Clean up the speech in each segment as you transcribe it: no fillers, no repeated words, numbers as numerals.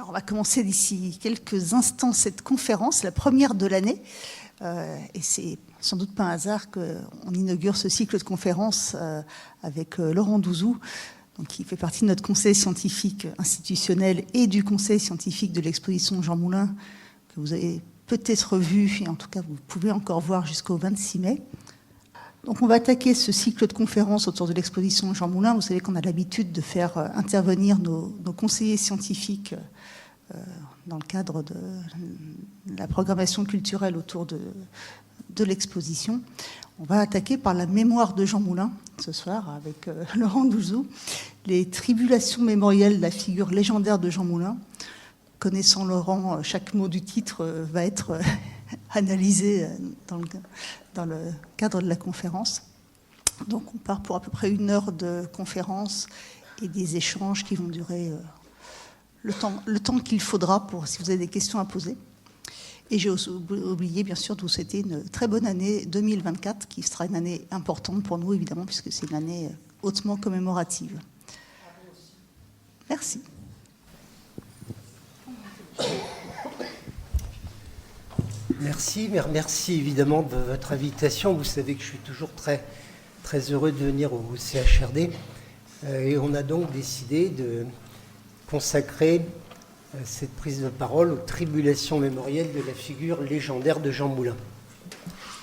on va commencer d'ici quelques instants cette conférence, la première de l'année. Et c'est sans doute pas un hasard qu'on inaugure ce cycle de conférences avec Laurent Douzou, donc, qui fait partie de notre conseil scientifique institutionnel et du conseil scientifique de l'exposition Jean Moulin, que vous avez peut-être vu, et en tout cas vous pouvez encore voir jusqu'au 26 mai. Donc on va attaquer ce cycle de conférences autour de l'exposition Jean Moulin. Vous savez qu'on a l'habitude de faire intervenir nos conseillers scientifiques dans le cadre de la programmation culturelle autour de l'exposition. On va attaquer par la mémoire de Jean Moulin ce soir avec Laurent Douzou, les tribulations mémorielles de la figure légendaire de Jean Moulin. Connaissant Laurent, chaque mot du titre va être analysé dans le cadre de la conférence. Donc on part pour à peu près 1 heure de conférence et des échanges qui vont durer le temps qu'il faudra pour si vous avez des questions à poser. Et j'ai oublié bien sûr de vous souhaiter une très bonne année 2024 qui sera une année importante pour nous évidemment puisque c'est une année hautement commémorative. Merci. Merci évidemment de votre invitation. Vous savez que je suis toujours très, très heureux de venir au CHRD. Et on a donc décidé de consacrer cette prise de parole aux tribulations mémorielles de la figure légendaire de Jean Moulin.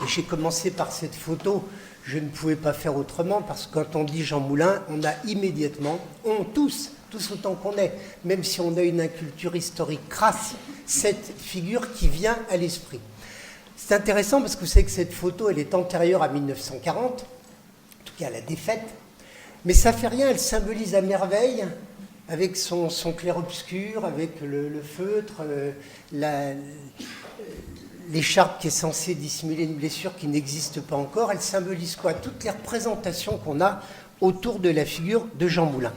Et j'ai commencé par cette photo. Je ne pouvais pas faire autrement parce que quand on dit Jean Moulin, on a immédiatement, tous autant qu'on est, même si on a une inculture historique crasse, cette figure qui vient à l'esprit. C'est intéressant parce que vous savez que cette photo, elle est antérieure à 1940, en tout cas à la défaite, mais ça ne fait rien, elle symbolise à merveille, avec son clair-obscur, avec le feutre, l'écharpe qui est censée dissimuler une blessure qui n'existe pas encore, elle symbolise quoi? Toutes les représentations qu'on a autour de la figure de Jean Moulin.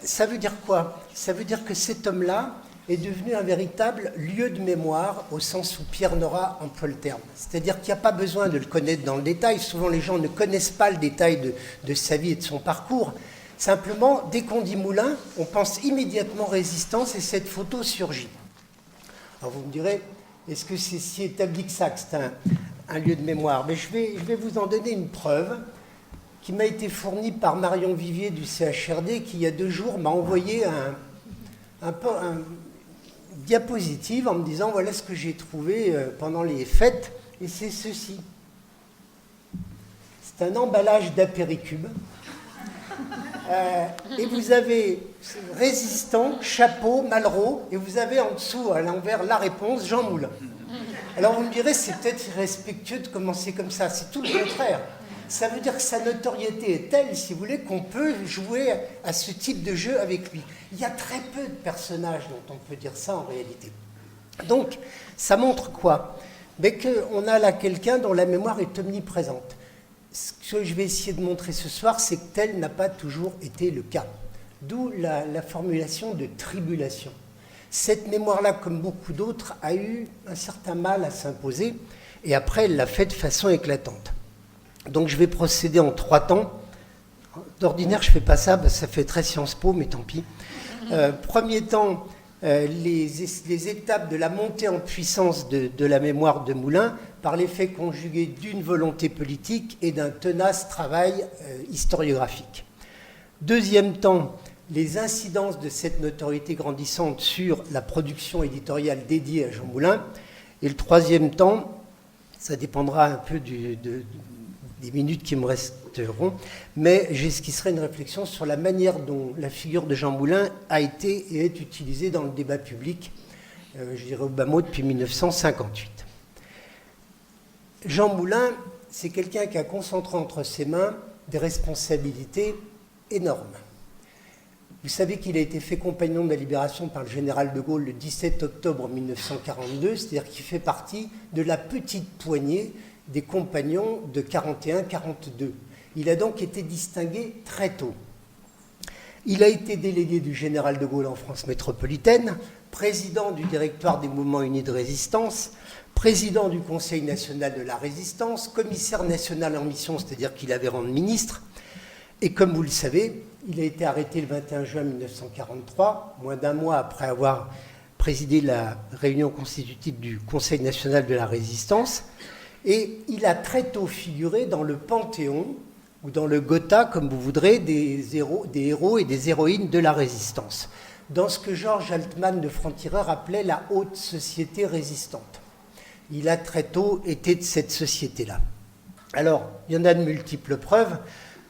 Ça veut dire quoi? Ça veut dire que cet homme-là est devenu un véritable lieu de mémoire au sens où Pierre Nora emploie le terme. C'est-à-dire qu'il n'y a pas besoin de le connaître dans le détail. Souvent, les gens ne connaissent pas le détail de sa vie et de son parcours. Simplement, dès qu'on dit Moulin, on pense immédiatement résistance et cette photo surgit. Alors vous me direz, est-ce que c'est si établi que ça, que c'est un lieu de mémoire? Mais je vais vous en donner une preuve qui m'a été fournie par Marion Vivier du CHRD, qui il y a 2 jours m'a envoyé un diapositive en me disant voilà ce que j'ai trouvé pendant les fêtes, et c'est ceci. C'est un emballage d'apéricube. Et vous avez résistant, chapeau, Malraux, et vous avez en dessous, à l'envers, la réponse, Jean Moulin. Alors vous me direz, c'est peut-être irrespectueux de commencer comme ça, c'est tout le contraire. Ça veut dire que sa notoriété est telle, si vous voulez, qu'on peut jouer à ce type de jeu avec lui. Il y a très peu de personnages dont on peut dire ça en réalité. Donc, ça montre quoi? Qu'on a là quelqu'un dont la mémoire est omniprésente. Ce que je vais essayer de montrer ce soir, c'est que tel n'a pas toujours été le cas. D'où la formulation de tribulation. Cette mémoire-là, comme beaucoup d'autres, a eu un certain mal à s'imposer, et après, elle l'a fait de façon éclatante. Donc je vais procéder en 3 temps. D'ordinaire, je ne fais pas ça, ça fait très Sciences Po, mais tant pis. Premier temps, les étapes de la montée en puissance de la mémoire de Moulin par l'effet conjugué d'une volonté politique et d'un tenace travail historiographique. Deuxième temps, les incidences de cette notoriété grandissante sur la production éditoriale dédiée à Jean Moulin. Et le troisième temps, ça dépendra un peu des minutes qui me resteront, mais j'esquisserai une réflexion sur la manière dont la figure de Jean Moulin a été et est utilisée dans le débat public, je dirais au bas mot, depuis 1958. Jean Moulin, c'est quelqu'un qui a concentré entre ses mains des responsabilités énormes. Vous savez qu'il a été fait compagnon de la Libération par le général de Gaulle le 17 octobre 1942, c'est-à-dire qu'il fait partie de la petite poignée des compagnons de 41-42. Il a donc été distingué très tôt. Il a été délégué du général de Gaulle en France métropolitaine, président du directoire des mouvements unis de résistance, président du Conseil national de la résistance, commissaire national en mission, c'est-à-dire qu'il avait rang de ministre, Et comme vous le savez, il a été arrêté le 21 juin 1943, moins d'un mois après avoir présidé la réunion constitutive du Conseil national de la résistance, et il a très tôt figuré dans le panthéon, ou dans le Gotha, comme vous voudrez, des héros et des héroïnes de la résistance, dans ce que Georges Altman de Franc-Tireur appelait la haute société résistante. Il a très tôt été de cette société-là. Alors, il y en a de multiples preuves.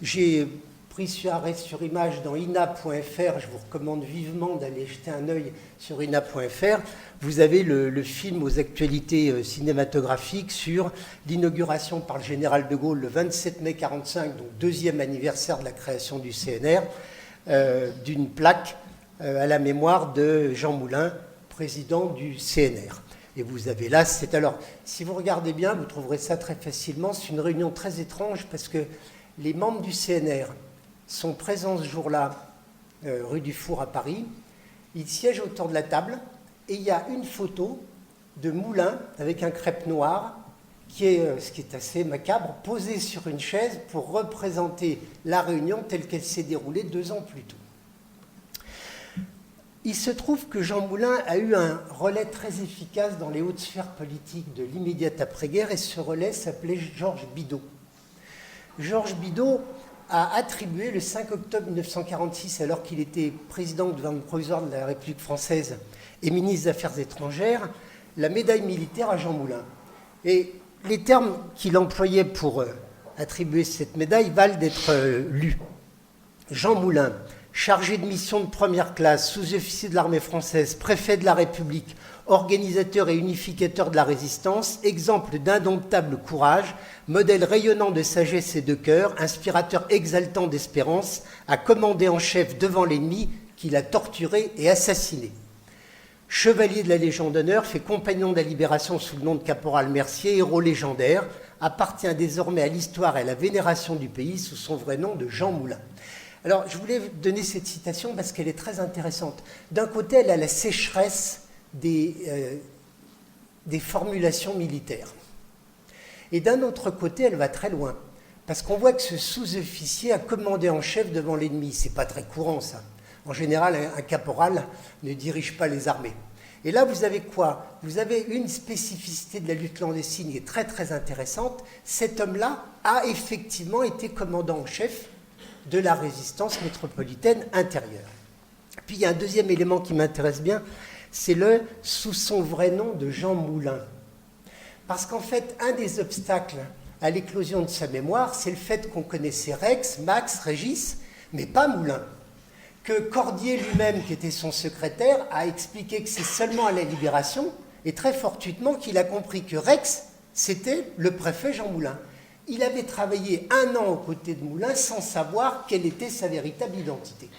J'ai pris sur arrêt sur image dans ina.fr, je vous recommande vivement d'aller jeter un œil sur ina.fr. Vous avez le film aux actualités cinématographiques sur l'inauguration par le général de Gaulle le 27 mai 1945, donc deuxième anniversaire de la création du CNR, d'une plaque à la mémoire de Jean Moulin, président du CNR. Et vous avez là, c'est alors, si vous regardez bien, vous trouverez ça très facilement, c'est une réunion très étrange parce que les membres du CNR sont présents ce jour-là, rue du Four à Paris. Ils siègent autour de la table et il y a une photo de Moulin avec un crêpe noir qui est, ce qui est assez macabre, posé sur une chaise pour représenter la réunion telle qu'elle s'est déroulée 2 ans plus tôt. Il se trouve que Jean Moulin a eu un relais très efficace dans les hautes sphères politiques de l'immédiate après-guerre et ce relais s'appelait Georges Bidault. Georges Bidault a attribué le 5 octobre 1946, alors qu'il était président du gouvernement provisoire de la République française et ministre des Affaires étrangères, la médaille militaire à Jean Moulin. Et les termes qu'il employait pour attribuer cette médaille valent d'être lus. Jean Moulin, chargé de mission de première classe, sous-officier de l'armée française, préfet de la République, organisateur et unificateur de la résistance, exemple d'indomptable courage, modèle rayonnant de sagesse et de cœur, inspirateur exaltant d'espérance, a commandé en chef devant l'ennemi qu'il a torturé et assassiné. Chevalier de la Légion d'honneur, fait compagnon de la libération sous le nom de caporal Mercier, héros légendaire, appartient désormais à l'histoire et à la vénération du pays sous son vrai nom de Jean Moulin. Alors, je voulais donner cette citation parce qu'elle est très intéressante. D'un côté, elle a la sécheresse des formulations militaires. Et d'un autre côté, elle va très loin. Parce qu'on voit que ce sous-officier a commandé en chef devant l'ennemi. C'est pas très courant, ça. En général, un caporal ne dirige pas les armées. Et là, vous avez quoi? Vous avez une spécificité de la lutte clandestine qui est très, très intéressante. Cet homme-là a effectivement été commandant en chef de la résistance métropolitaine intérieure. Puis il y a un deuxième élément qui m'intéresse bien, c'est le sous son vrai nom de Jean Moulin. Parce qu'en fait, un des obstacles à l'éclosion de sa mémoire, c'est le fait qu'on connaissait Rex, Max, Régis, mais pas Moulin. Que Cordier lui-même, qui était son secrétaire, a expliqué que c'est seulement à la Libération, et très fortuitement, qu'il a compris que Rex, c'était le préfet Jean Moulin. Il avait travaillé 1 an aux côtés de Moulin sans savoir quelle était sa véritable identité.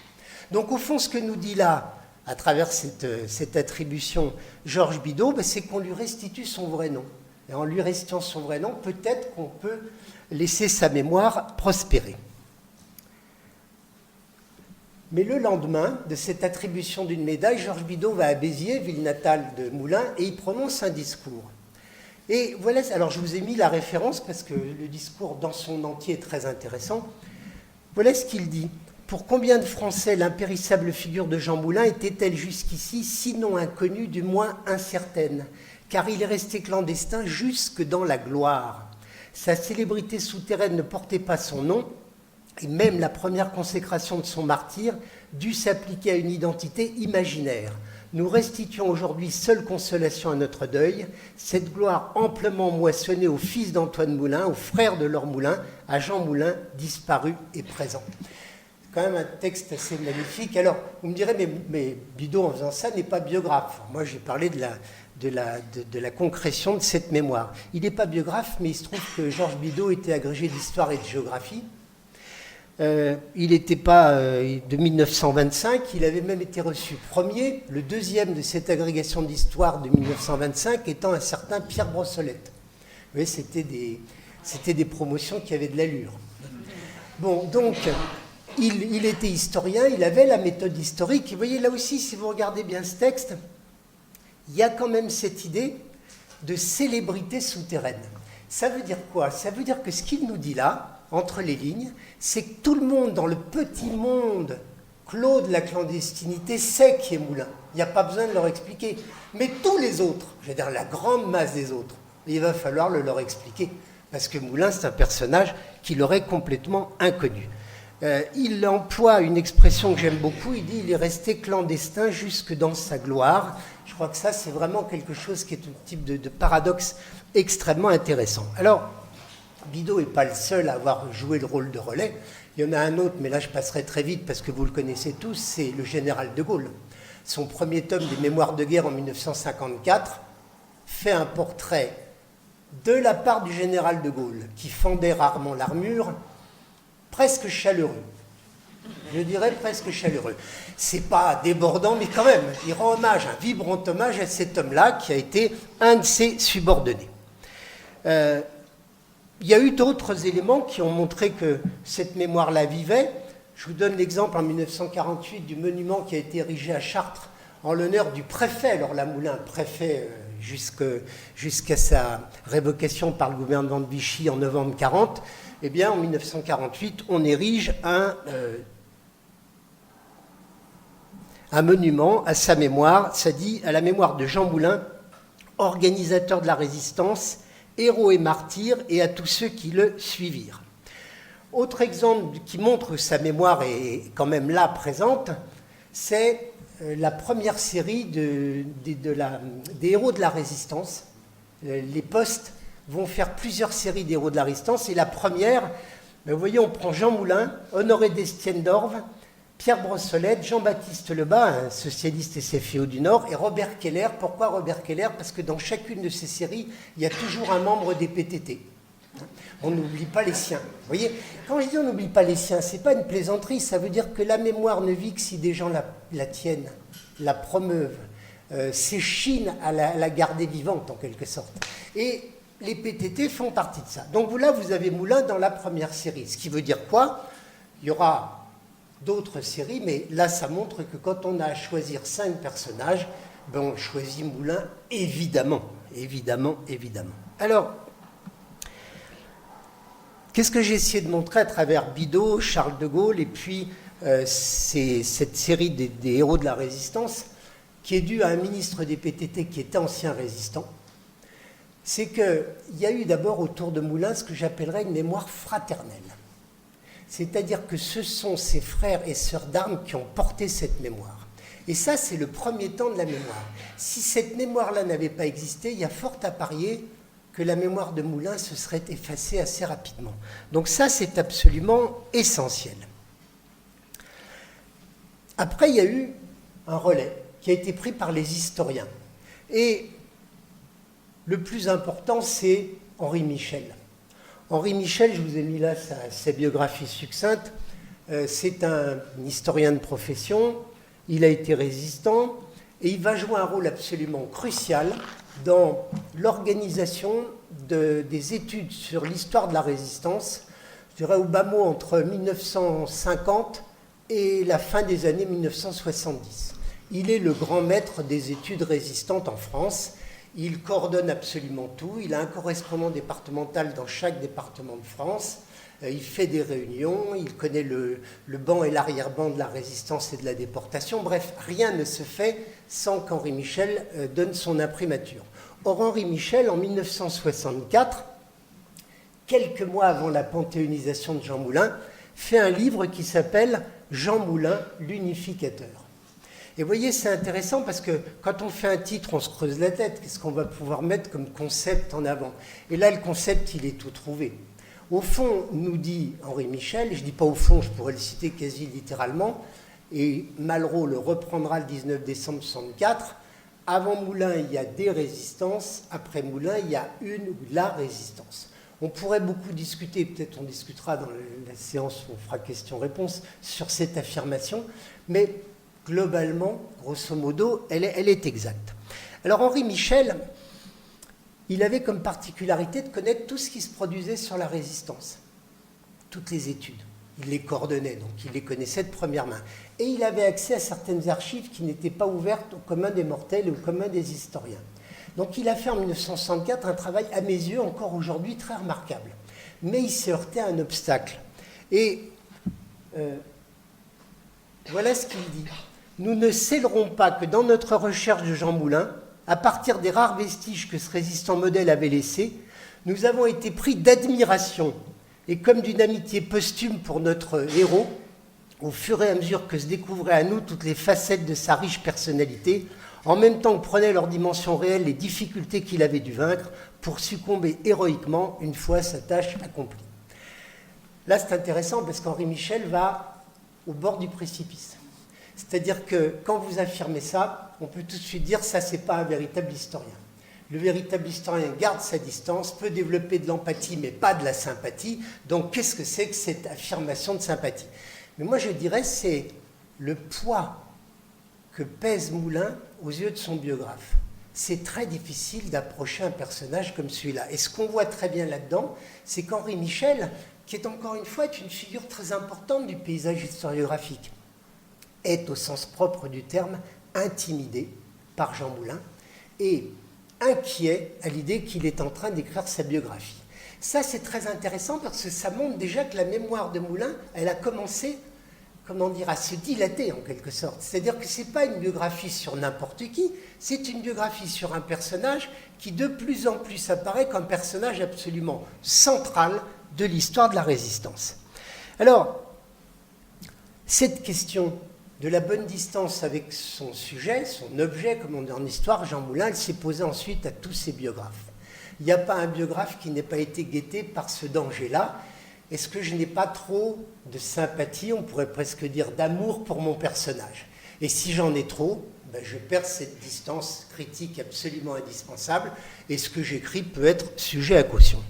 Donc au fond, ce que nous dit là, à travers cette attribution Georges Bidault, c'est qu'on lui restitue son vrai nom. Et en lui restituant son vrai nom, peut-être qu'on peut laisser sa mémoire prospérer. Mais le lendemain de cette attribution d'une médaille, Georges Bidault va à Béziers, ville natale de Moulin, et il prononce un discours. Et voilà, alors je vous ai mis la référence parce que le discours dans son entier est très intéressant. Voilà ce qu'il dit. Pour combien de Français l'impérissable figure de Jean Moulin était-elle jusqu'ici, sinon inconnue, du moins incertaine, car il est resté clandestin jusque dans la gloire. Sa célébrité souterraine ne portait pas son nom, et même la première consécration de son martyre dut s'appliquer à une identité imaginaire. Nous restituons aujourd'hui seule consolation à notre deuil, cette gloire amplement moissonnée au fils d'Antoine Moulin, au frère de Laure Moulin, à Jean Moulin, disparu et présent. C'est quand même un texte assez magnifique. Alors, vous me direz, mais Bidault, en faisant ça, n'est pas biographe. Moi, j'ai parlé de la concrétion de cette mémoire. Il n'est pas biographe, mais il se trouve que Georges Bidault était agrégé d'histoire et de géographie. Il n'était pas de 1925, il avait même été reçu premier, le deuxième de cette agrégation d'histoire de 1925 étant un certain Pierre Brossolette. Vous voyez, c'était des promotions qui avaient de l'allure. Bon, donc, il était historien, il avait la méthode historique. Et vous voyez, là aussi, si vous regardez bien ce texte, il y a quand même cette idée de célébrité souterraine. Ça veut dire quoi? Ça veut dire que ce qu'il nous dit là, entre les lignes, c'est que tout le monde dans le petit monde clos de la clandestinité sait qui est Moulin. Il n'y a pas besoin de leur expliquer. Mais tous les autres, je veux dire la grande masse des autres, il va falloir le leur expliquer. Parce que Moulin, c'est un personnage qui leur est complètement inconnu. Il emploie une expression que j'aime beaucoup, il dit « il est resté clandestin jusque dans sa gloire ». Je crois que ça, c'est vraiment quelque chose qui est un type de paradoxe extrêmement intéressant. Alors, Bidault n'est pas le seul à avoir joué le rôle de relais. Il y en a un autre, mais là je passerai très vite parce que vous le connaissez tous, c'est le général de Gaulle. Son premier tome des Mémoires de guerre en 1954 fait un portrait de la part du général de Gaulle, qui fendait rarement l'armure, presque chaleureux. Je dirais presque chaleureux. C'est pas débordant, mais quand même, il rend hommage, un vibrant hommage à cet homme-là qui a été un de ses subordonnés. Il y a eu d'autres éléments qui ont montré que cette mémoire-là vivait. Je vous donne l'exemple en 1948 du monument qui a été érigé à Chartres en l'honneur du préfet Laure Lamoulin, préfet jusqu'à sa révocation par le gouvernement de Vichy en novembre 1940. Eh bien, en 1948, on érige un monument à sa mémoire, ça dit à la mémoire de Jean Moulin, organisateur de la résistance, héros et martyr, et à tous ceux qui le suivirent. Autre exemple qui montre que sa mémoire est quand même là, présente, c'est la première série des héros de la résistance. Les Postes vont faire plusieurs séries d'héros de la résistance, et la première, vous voyez, on prend Jean Moulin, Honoré d'Estienne d'Orve, Pierre Brossolette, Jean-Baptiste Lebas, un socialiste SFIO du Nord, et Robert Keller. Pourquoi Robert Keller? Parce que dans chacune de ces séries, il y a toujours un membre des PTT. On n'oublie pas les siens. Vous voyez, quand je dis on n'oublie pas les siens, ce n'est pas une plaisanterie, ça veut dire que la mémoire ne vit que si des gens la tiennent, la promeuvent, s'échinent à la garder vivante en quelque sorte. Et les PTT font partie de ça. Donc là, vous avez Moulin dans la première série. Ce qui veut dire quoi? Il y aura d'autres séries, mais là, ça montre que quand on a à choisir 5 personnages, ben on choisit Moulin, évidemment. Évidemment, évidemment. Alors, qu'est-ce que j'ai essayé de montrer à travers Bidault, Charles de Gaulle, et puis cette série des héros de la résistance, qui est due à un ministre des PTT qui était ancien résistant? C'est qu'il y a eu d'abord autour de Moulin ce que j'appellerais une mémoire fraternelle. C'est-à-dire que ce sont ses frères et sœurs d'armes qui ont porté cette mémoire. Et ça, c'est le premier temps de la mémoire. Si cette mémoire-là n'avait pas existé, il y a fort à parier que la mémoire de Moulin se serait effacée assez rapidement. Donc ça, c'est absolument essentiel. Après, il y a eu un relais qui a été pris par les historiens. Et le plus important, c'est Henri Michel. Henri Michel, je vous ai mis là sa biographie succincte, c'est un historien de profession, il a été résistant, et il va jouer un rôle absolument crucial dans l'organisation des études sur l'histoire de la résistance, je dirais au bas mot entre 1950 et la fin des années 1970. Il est le grand maître des études résistantes en France. Il coordonne absolument tout. Il a un correspondant départemental dans chaque département de France. Il fait des réunions. Il connaît le ban et l'arrière-ban de la résistance et de la déportation. Bref, rien ne se fait sans qu'Henri Michel donne son imprimature. Or, Henri Michel, en 1964, quelques mois avant la panthéonisation de Jean Moulin, fait un livre qui s'appelle « Jean Moulin, l'unificateur ». Et vous voyez, c'est intéressant parce que quand on fait un titre, on se creuse la tête. Qu'est-ce qu'on va pouvoir mettre comme concept en avant? Et là, le concept, il est tout trouvé. Au fond, nous dit Henri Michel, je ne dis pas au fond, je pourrais le citer quasi littéralement, et Malraux le reprendra le 19 décembre 1964, avant Moulin, il y a des résistances, après Moulin, il y a une ou la résistance. On pourrait beaucoup discuter, peut-être on discutera dans la séance où on fera question-réponse sur cette affirmation, mais globalement, grosso modo, elle est exacte. Alors Henri Michel, il avait comme particularité de connaître tout ce qui se produisait sur la résistance, toutes les études. Il les coordonnait, donc il les connaissait de première main. Et il avait accès à certaines archives qui n'étaient pas ouvertes au commun des mortels et au commun des historiens. Donc il a fait en 1964 un travail, à mes yeux, encore aujourd'hui très remarquable. Mais il s'est heurté à un obstacle. Et voilà ce qu'il dit. Nous ne célerons pas que dans notre recherche de Jean Moulin, à partir des rares vestiges que ce résistant modèle avait laissés, nous avons été pris d'admiration et comme d'une amitié posthume pour notre héros, au fur et à mesure que se découvraient à nous toutes les facettes de sa riche personnalité, en même temps que prenaient leur dimension réelle les difficultés qu'il avait dû vaincre pour succomber héroïquement une fois sa tâche accomplie. Là, c'est intéressant parce qu'Henri Michel va au bord du précipice. C'est-à-dire que quand vous affirmez ça, on peut tout de suite dire ça, c'est pas un véritable historien. Le véritable historien garde sa distance, peut développer de l'empathie, mais pas de la sympathie. Donc, qu'est-ce que c'est que cette affirmation de sympathie? Mais moi, je dirais, c'est le poids que pèse Moulin aux yeux de son biographe. C'est très difficile d'approcher un personnage comme celui-là. Et ce qu'on voit très bien là-dedans, c'est qu'Henri Michel, qui est encore une fois une figure très importante du paysage historiographique, est au sens propre du terme intimidé par Jean Moulin et inquiet à l'idée qu'il est en train d'écrire sa biographie. Ça, c'est très intéressant parce que ça montre déjà que la mémoire de Moulin, elle a commencé, comment dire, à se dilater en quelque sorte. C'est-à-dire que ce n'est pas une biographie sur n'importe qui, c'est une biographie sur un personnage qui de plus en plus apparaît comme personnage absolument central de l'histoire de la résistance. Alors, cette question de la bonne distance avec son sujet, son objet, comme on dit en histoire, Jean Moulin, elle s'est posée ensuite à tous ses biographes. Il n'y a pas un biographe qui n'ait pas été guetté par ce danger-là. Est-ce que je n'ai pas trop de sympathie, on pourrait presque dire d'amour pour mon personnage? Et si j'en ai trop, ben je perds cette distance critique absolument indispensable et ce que j'écris peut être sujet à caution.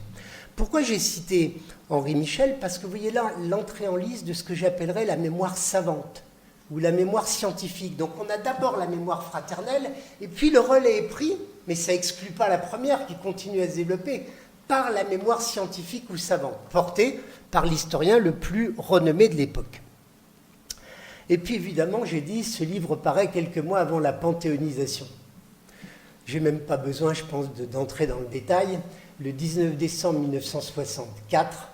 Pourquoi j'ai cité Henri Michel? Parce que vous voyez là l'entrée en lice de ce que j'appellerais la mémoire savante ou la mémoire scientifique. Donc on a d'abord la mémoire fraternelle, et puis le relais est pris, mais ça n'exclut pas la première qui continue à se développer, par la mémoire scientifique ou savante, portée par l'historien le plus renommé de l'époque. Et puis évidemment, j'ai dit, ce livre paraît quelques mois avant la panthéonisation. Je n'ai même pas besoin, je pense, d'entrer dans le détail. Le 19 décembre 1964,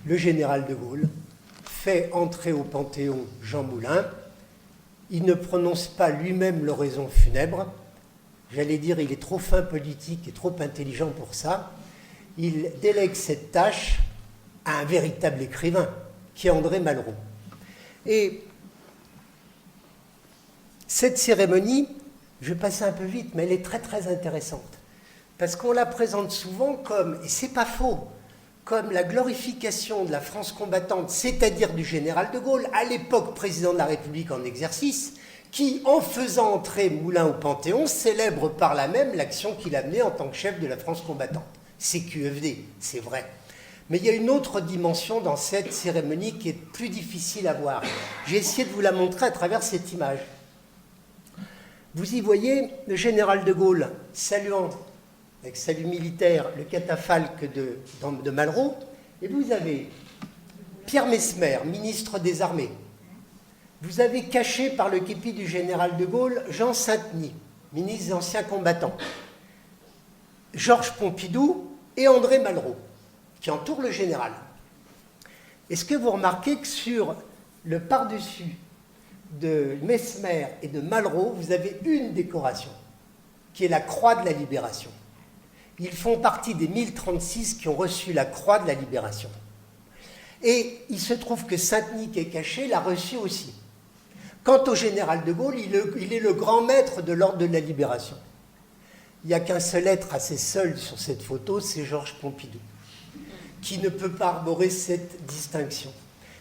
le général de Gaulle fait entrer au Panthéon Jean Moulin. Il ne prononce pas lui-même l'oraison funèbre. J'allais dire, il est trop fin politique et trop intelligent pour ça. Il délègue cette tâche à un véritable écrivain, qui est André Malraux. Et cette cérémonie, je vais passer un peu vite, mais elle est très très intéressante. Parce qu'on la présente souvent comme, et c'est pas faux, comme la glorification de la France combattante, c'est-à-dire du général de Gaulle, à l'époque président de la République en exercice, qui, en faisant entrer Moulin au Panthéon, célèbre par là même l'action qu'il a menée en tant que chef de la France combattante. C'est QFD, c'est vrai. Mais il y a une autre dimension dans cette cérémonie qui est plus difficile à voir. J'ai essayé de vous la montrer à travers cette image. Vous y voyez le général de Gaulle saluant, avec salut militaire, le catafalque de Malraux, et vous avez Pierre Messmer, ministre des Armées. Vous avez caché par le képi du général de Gaulle Jean Sainteny, ministre des Anciens Combattants, Georges Pompidou et André Malraux, qui entourent le général. Est-ce que vous remarquez que sur le par-dessus de Messmer et de Malraux, vous avez une décoration, qui est la Croix de la Libération. Ils font partie des 1036 qui ont reçu la Croix de la Libération. Et il se trouve que Sainteny, qui est caché, l'a reçu aussi. Quant au général de Gaulle, il est le grand maître de l'ordre de la Libération. Il n'y a qu'un seul être assez seul sur cette photo, c'est Georges Pompidou, qui ne peut pas arborer cette distinction.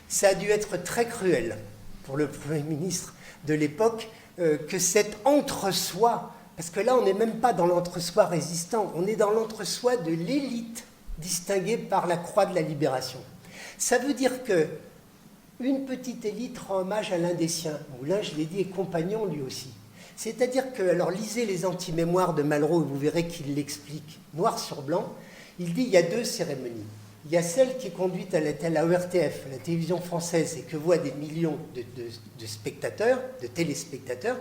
Ça a dû être très cruel pour le Premier ministre de l'époque que cet entre-soi, parce que là on n'est même pas dans l'entre-soi résistant, on est dans l'entre-soi de l'élite distinguée par la Croix de la Libération. Ça veut dire que une petite élite rend hommage à l'un des siens. Moulin, je l'ai dit, est compagnon lui aussi. C'est-à-dire que, alors lisez les anti-mémoires de Malraux et vous verrez qu'il l'explique noir sur blanc. Il dit il y a deux cérémonies. Il y a celle qui est conduite à la ORTF, la télévision française, et que voient des millions de spectateurs, de téléspectateurs.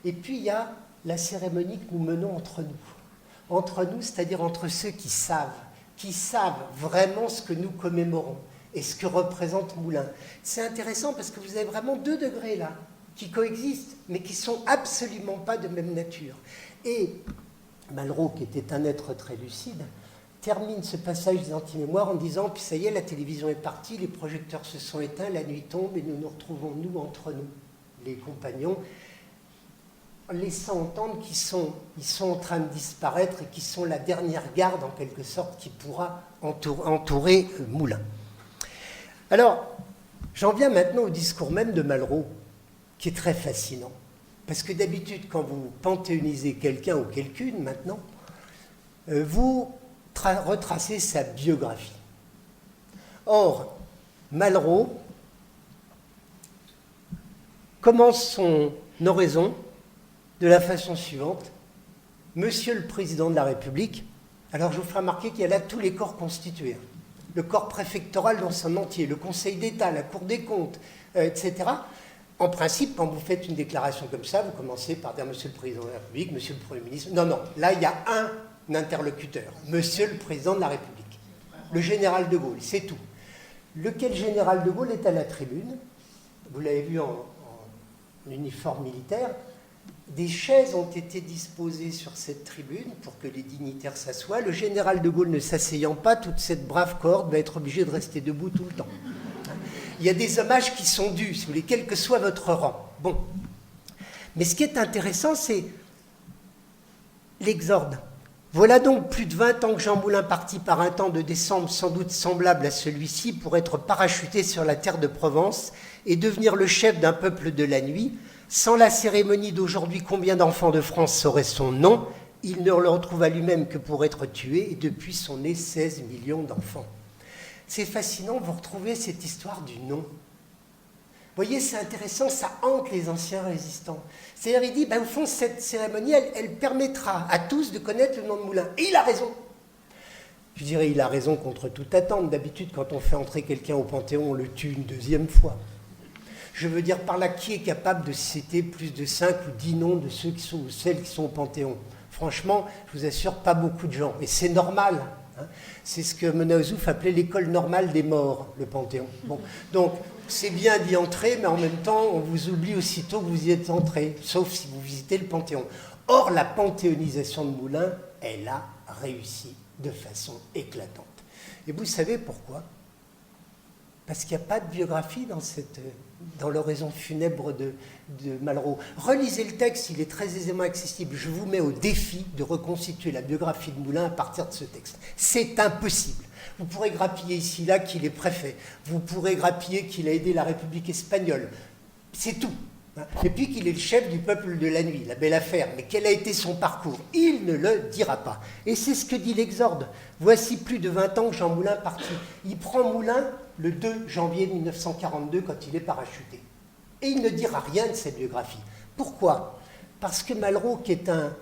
Et puis il y a la cérémonie que nous menons entre nous. Entre nous, c'est-à-dire entre ceux qui savent vraiment ce que nous commémorons et ce que représente Moulins. C'est intéressant parce que vous avez vraiment 2 degrés là, qui coexistent, mais qui ne sont absolument pas de même nature. Et Malraux, qui était un être très lucide, termine ce passage des anti-mémoires en disant « Puis ça y est, la télévision est partie, les projecteurs se sont éteints, la nuit tombe et nous nous retrouvons, nous, entre nous, les compagnons, laissant entendre qu'ils sont en train de disparaître et qu'ils sont la dernière garde, en quelque sorte, qui pourra entourer Moulins. » Alors, j'en viens maintenant au discours même de Malraux, qui est très fascinant. Parce que d'habitude, quand vous panthéonisez quelqu'un ou quelqu'une, maintenant, vous retracez sa biographie. Or, Malraux commence son oraison de la façon suivante. Monsieur le Président de la République, alors je vous ferai remarquer qu'il y a là tous les corps constitués. Le corps préfectoral dans son entier, le Conseil d'État, la Cour des comptes, etc. En principe, quand vous faites une déclaration comme ça, vous commencez par dire Monsieur le Président de la République, Monsieur le Premier ministre. Non, non, là il y a un interlocuteur, Monsieur le Président de la République, le général de Gaulle, c'est tout. Lequel général de Gaulle est à la tribune, vous l'avez vu en uniforme militaire, des chaises ont été disposées sur cette tribune pour que les dignitaires s'assoient. Le général de Gaulle ne s'asseyant pas, toute cette brave cohorte va être obligée de rester debout tout le temps. Il y a des hommages qui sont dus, si vous voulez, quel que soit votre rang. Bon. Mais ce qui est intéressant, c'est l'exorde. Voilà donc plus de 20 ans que Jean Moulin partit par un temps de décembre sans doute semblable à celui-ci pour être parachuté sur la terre de Provence et devenir le chef d'un peuple de la nuit. Sans la cérémonie d'aujourd'hui, combien d'enfants de France sauraient son nom? Il ne le retrouva lui-même que pour être tué, et depuis sont nés 16 millions d'enfants. C'est fascinant, vous retrouvez cette histoire du nom. Vous voyez, c'est intéressant, ça hante les anciens résistants. C'est-à-dire, il dit, au fond, cette cérémonie, elle permettra à tous de connaître le nom de Moulin. Et il a raison. Je dirais, il a raison contre toute attente. D'habitude, quand on fait entrer quelqu'un au Panthéon, on le tue une deuxième fois. Je veux dire par là, qui est capable de citer plus de 5 ou 10 noms de ceux qui sont ou celles qui sont au Panthéon? Franchement, je vous assure, pas beaucoup de gens. Et c'est normal. Hein. C'est ce que Mona Ozouf appelait l'école normale des morts, le Panthéon. Bon. Donc, c'est bien d'y entrer, mais en même temps, on vous oublie aussitôt que vous y êtes entré, sauf si vous visitez le Panthéon. Or, la panthéonisation de Moulins, elle a réussi de façon éclatante. Et vous savez pourquoi? Parce qu'il n'y a pas de biographie dans l'oraison funèbre de Malraux. Relisez le texte, il est très aisément accessible. Je vous mets au défi de reconstituer la biographie de Moulins à partir de ce texte. C'est impossible. Vous pourrez grappiller ici, là, qu'il est préfet. Vous pourrez grappiller qu'il a aidé la République espagnole. C'est tout. Et puis qu'il est le chef du peuple de la nuit, la belle affaire. Mais quel a été son parcours? Il ne le dira pas. Et c'est ce que dit l'exorde. Voici plus de 20 ans que Jean Moulin partit. Il prend Moulin le 2 janvier 1942 quand il est parachuté. Et il ne dira rien de sa biographie. Pourquoi? Parce que Malraux, qui est un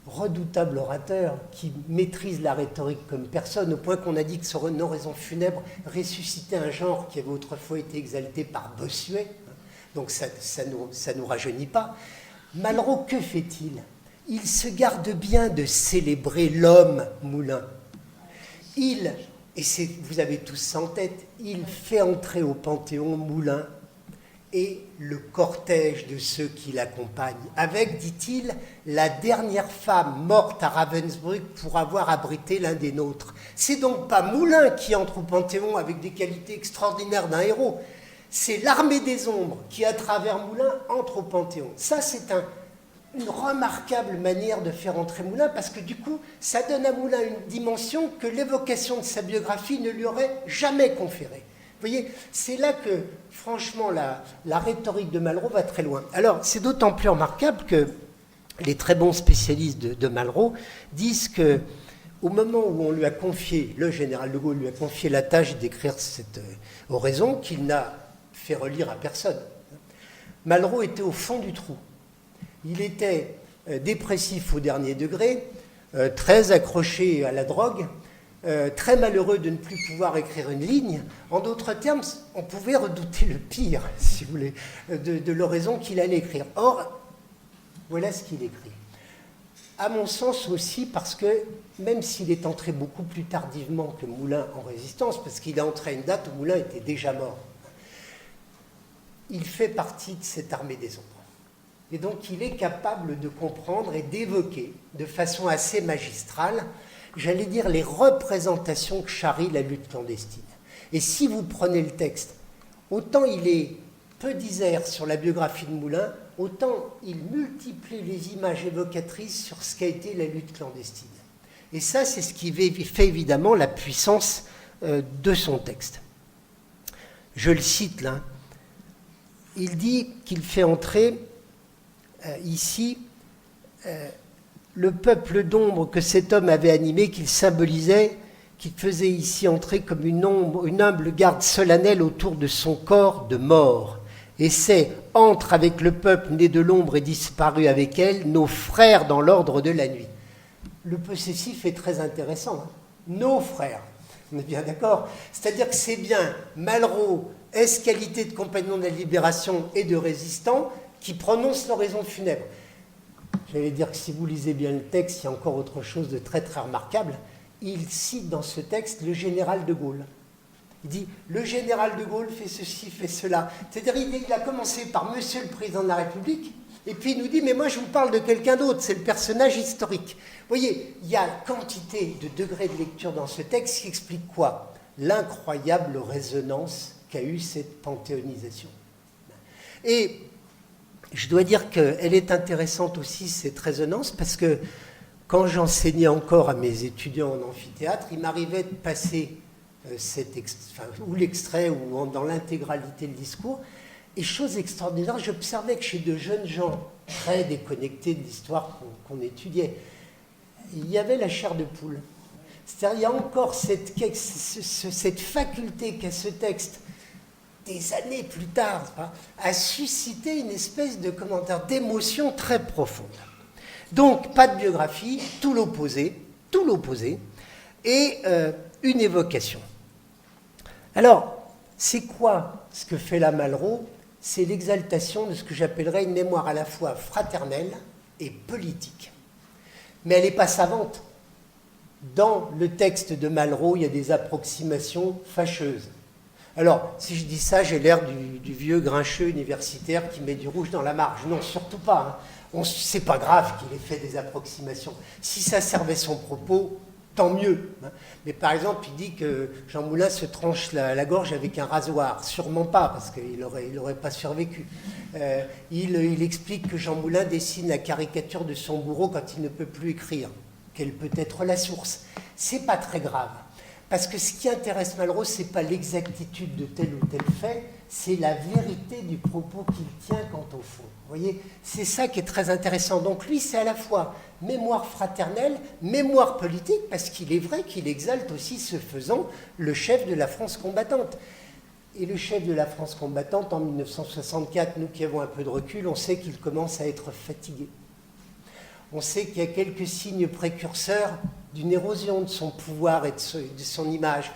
redoutable orateur, qui maîtrise la rhétorique comme personne, au point qu'on a dit que son oraison funèbre ressuscitait un genre qui avait autrefois été exalté par Bossuet. Donc ça nous rajeunit pas. Malraux, que fait-il? Il se garde bien de célébrer l'homme Moulin. Vous avez tous ça en tête, il fait entrer au Panthéon Moulin et le cortège de ceux qui l'accompagnent, avec, dit-il, la dernière femme morte à Ravensbrück pour avoir abrité l'un des nôtres. C'est donc pas Moulin qui entre au Panthéon avec des qualités extraordinaires d'un héros, c'est l'armée des ombres qui, à travers Moulin, entre au Panthéon. Ça, c'est une remarquable manière de faire entrer Moulin, parce que du coup, ça donne à Moulin une dimension que l'évocation de sa biographie ne lui aurait jamais conférée. Vous voyez, c'est là que, franchement, la rhétorique de Malraux va très loin. Alors, c'est d'autant plus remarquable que les très bons spécialistes de Malraux disent que, au moment où on lui a confié, le général de Gaulle lui a confié la tâche d'écrire cette oraison, qu'il n'a fait relire à personne, Malraux était au fond du trou. Il était dépressif au dernier degré, très accroché à la drogue, très malheureux de ne plus pouvoir écrire une ligne. En d'autres termes, on pouvait redouter le pire, si vous voulez, de l'oraison qu'il allait écrire. Or, voilà ce qu'il écrit. à mon sens aussi parce que, même s'il est entré beaucoup plus tardivement que Moulin en résistance, parce qu'il est entré à une date où Moulin était déjà mort, il fait partie de cette armée des ombres. Et donc il est capable de comprendre et d'évoquer de façon assez magistrale, j'allais dire, les représentations que charrie la lutte clandestine. Et si vous prenez le texte, autant il est peu disert sur la biographie de Moulin, autant il multiplie les images évocatrices sur ce qu'a été la lutte clandestine. Et ça, c'est ce qui fait évidemment la puissance de son texte. Je le cite là. Il dit qu'il fait entrer ici le peuple d'ombre que cet homme avait animé, qu'il symbolisait, qu'il faisait ici entrer comme une humble garde solennelle autour de son corps de mort. Et c'est « entre avec le peuple né de l'ombre et disparu avec elle, nos frères dans l'ordre de la nuit ». Le possessif est très intéressant. Hein. Nos frères, on est bien d'accord. C'est-à-dire que c'est bien Malraux, qualité de compagnon de la libération et de résistant, qui prononce l'oraison funèbre. J'allais dire que si vous lisez bien le texte, il y a encore autre chose de très très remarquable. Il cite dans ce texte le général de Gaulle. Il dit « le général de Gaulle fait ceci, fait cela ». C'est-à-dire il a commencé par « Monsieur le Président de la République », et puis il nous dit « mais moi je vous parle de quelqu'un d'autre, c'est le personnage historique ». Vous voyez, il y a quantité de degrés de lecture dans ce texte qui explique quoi? L'incroyable résonance qu'a eue cette panthéonisation. Et je dois dire qu'elle est intéressante aussi, cette résonance, parce que quand j'enseignais encore à mes étudiants en amphithéâtre, il m'arrivait de passer ou l'extrait ou dans l'intégralité le discours. Et chose extraordinaire, j'observais que chez de jeunes gens très déconnectés de l'histoire qu'on étudiait, il y avait la chair de poule. C'est-à-dire, il y a encore cette faculté qu'a ce texte, des années plus tard, à susciter une espèce de commentaire, d'émotion très profonde. Donc, pas de biographie, tout l'opposé, et une évocation. Alors, c'est quoi ce que fait là Malraux? C'est l'exaltation de ce que j'appellerais une mémoire à la fois fraternelle et politique. Mais elle n'est pas savante. Dans le texte de Malraux, il y a des approximations fâcheuses. Alors, si je dis ça, j'ai l'air du vieux grincheux universitaire qui met du rouge dans la marge. Non, surtout pas. Hein. C'est pas grave qu'il ait fait des approximations. Si ça servait son propos, tant mieux. Hein. Mais par exemple, il dit que Jean Moulin se tranche la gorge avec un rasoir. Sûrement pas, parce qu'il n'aurait pas survécu. Il explique que Jean Moulin dessine la caricature de son bourreau quand il ne peut plus écrire. Quelle peut être la source? C'est pas très grave. Parce que ce qui intéresse Malraux, ce n'est pas l'exactitude de tel ou tel fait, c'est la vérité du propos qu'il tient quant au fond. Vous voyez, c'est ça qui est très intéressant. Donc lui, c'est à la fois mémoire fraternelle, mémoire politique, parce qu'il est vrai qu'il exalte aussi, ce faisant, le chef de la France combattante. Et le chef de la France combattante, en 1964, nous qui avons un peu de recul, on sait qu'il commence à être fatigué. On sait qu'il y a quelques signes précurseurs d'une érosion de son pouvoir et de son image.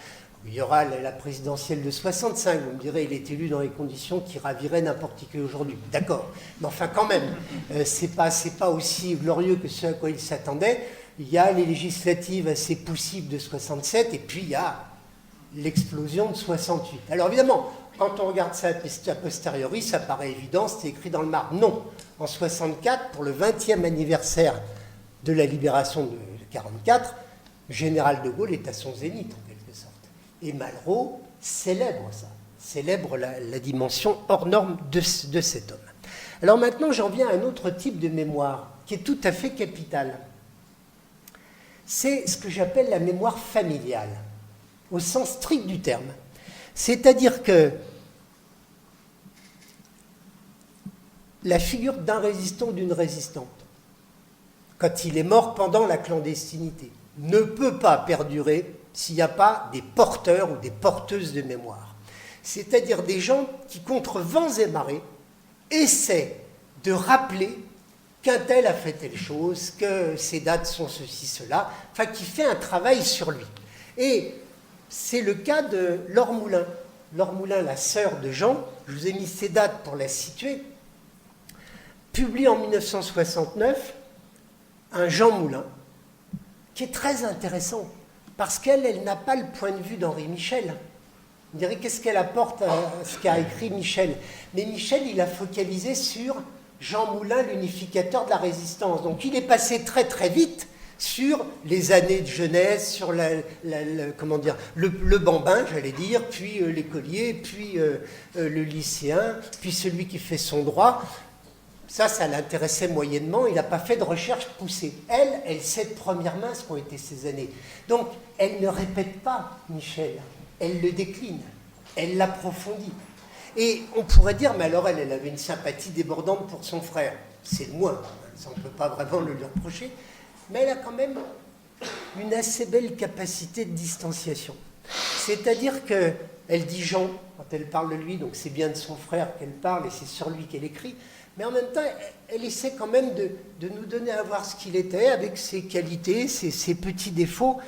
Il y aura la présidentielle de 65, vous me direz, il est élu dans les conditions qui raviraient n'importe qui aujourd'hui. D'accord, mais enfin quand même, c'est pas aussi glorieux que ce à quoi il s'attendait. Il y a les législatives assez poussives de 67, et puis il y a l'explosion de 68. Alors évidemment, quand on regarde ça a posteriori, ça paraît évident, c'était écrit dans le marbre. Non, en 64, pour le 20e anniversaire de la libération de 1944, le général de Gaulle est à son zénith, en quelque sorte. Et Malraux célèbre ça, célèbre la dimension hors norme de cet homme. Alors maintenant, j'en viens à un autre type de mémoire, qui est tout à fait capital. C'est ce que j'appelle la mémoire familiale, au sens strict du terme. C'est-à-dire que la figure d'un résistant ou d'une résistante, quand il est mort pendant la clandestinité, ne peut pas perdurer s'il n'y a pas des porteurs ou des porteuses de mémoire. C'est-à-dire des gens qui, contre vents et marées, essaient de rappeler qu'un tel a fait telle chose, que ces dates sont ceci, cela, enfin qui fait un travail sur lui. Et c'est le cas de Laure Moulin. Laure Moulin, la sœur de Jean, je vous ai mis ces dates pour la situer, publie en 1969 un Jean Moulin, qui est très intéressant, parce qu'elle n'a pas le point de vue d'Henri Michel. On dirait qu'est-ce qu'elle apporte à ce qu'a écrit Michel. Mais Michel, il a focalisé sur Jean Moulin, l'unificateur de la résistance. Donc il est passé très très vite sur les années de jeunesse, sur le bambin, j'allais dire, puis l'écolier, puis le lycéen, puis celui qui fait son droit. Ça l'intéressait moyennement, il n'a pas fait de recherche poussée. Elle sait de première main ce qu'ont été ces années. Donc, elle ne répète pas Michel, elle le décline, elle l'approfondit. Et on pourrait dire, mais alors elle avait une sympathie débordante pour son frère. C'est le moins, ça on ne peut pas vraiment le lui reprocher, mais elle a quand même une assez belle capacité de distanciation. C'est-à-dire qu'elle dit Jean, quand elle parle de lui, donc c'est bien de son frère qu'elle parle et c'est sur lui qu'elle écrit, mais en même temps, elle essaie quand même de nous donner à voir ce qu'il était, avec ses qualités, ses petits défauts.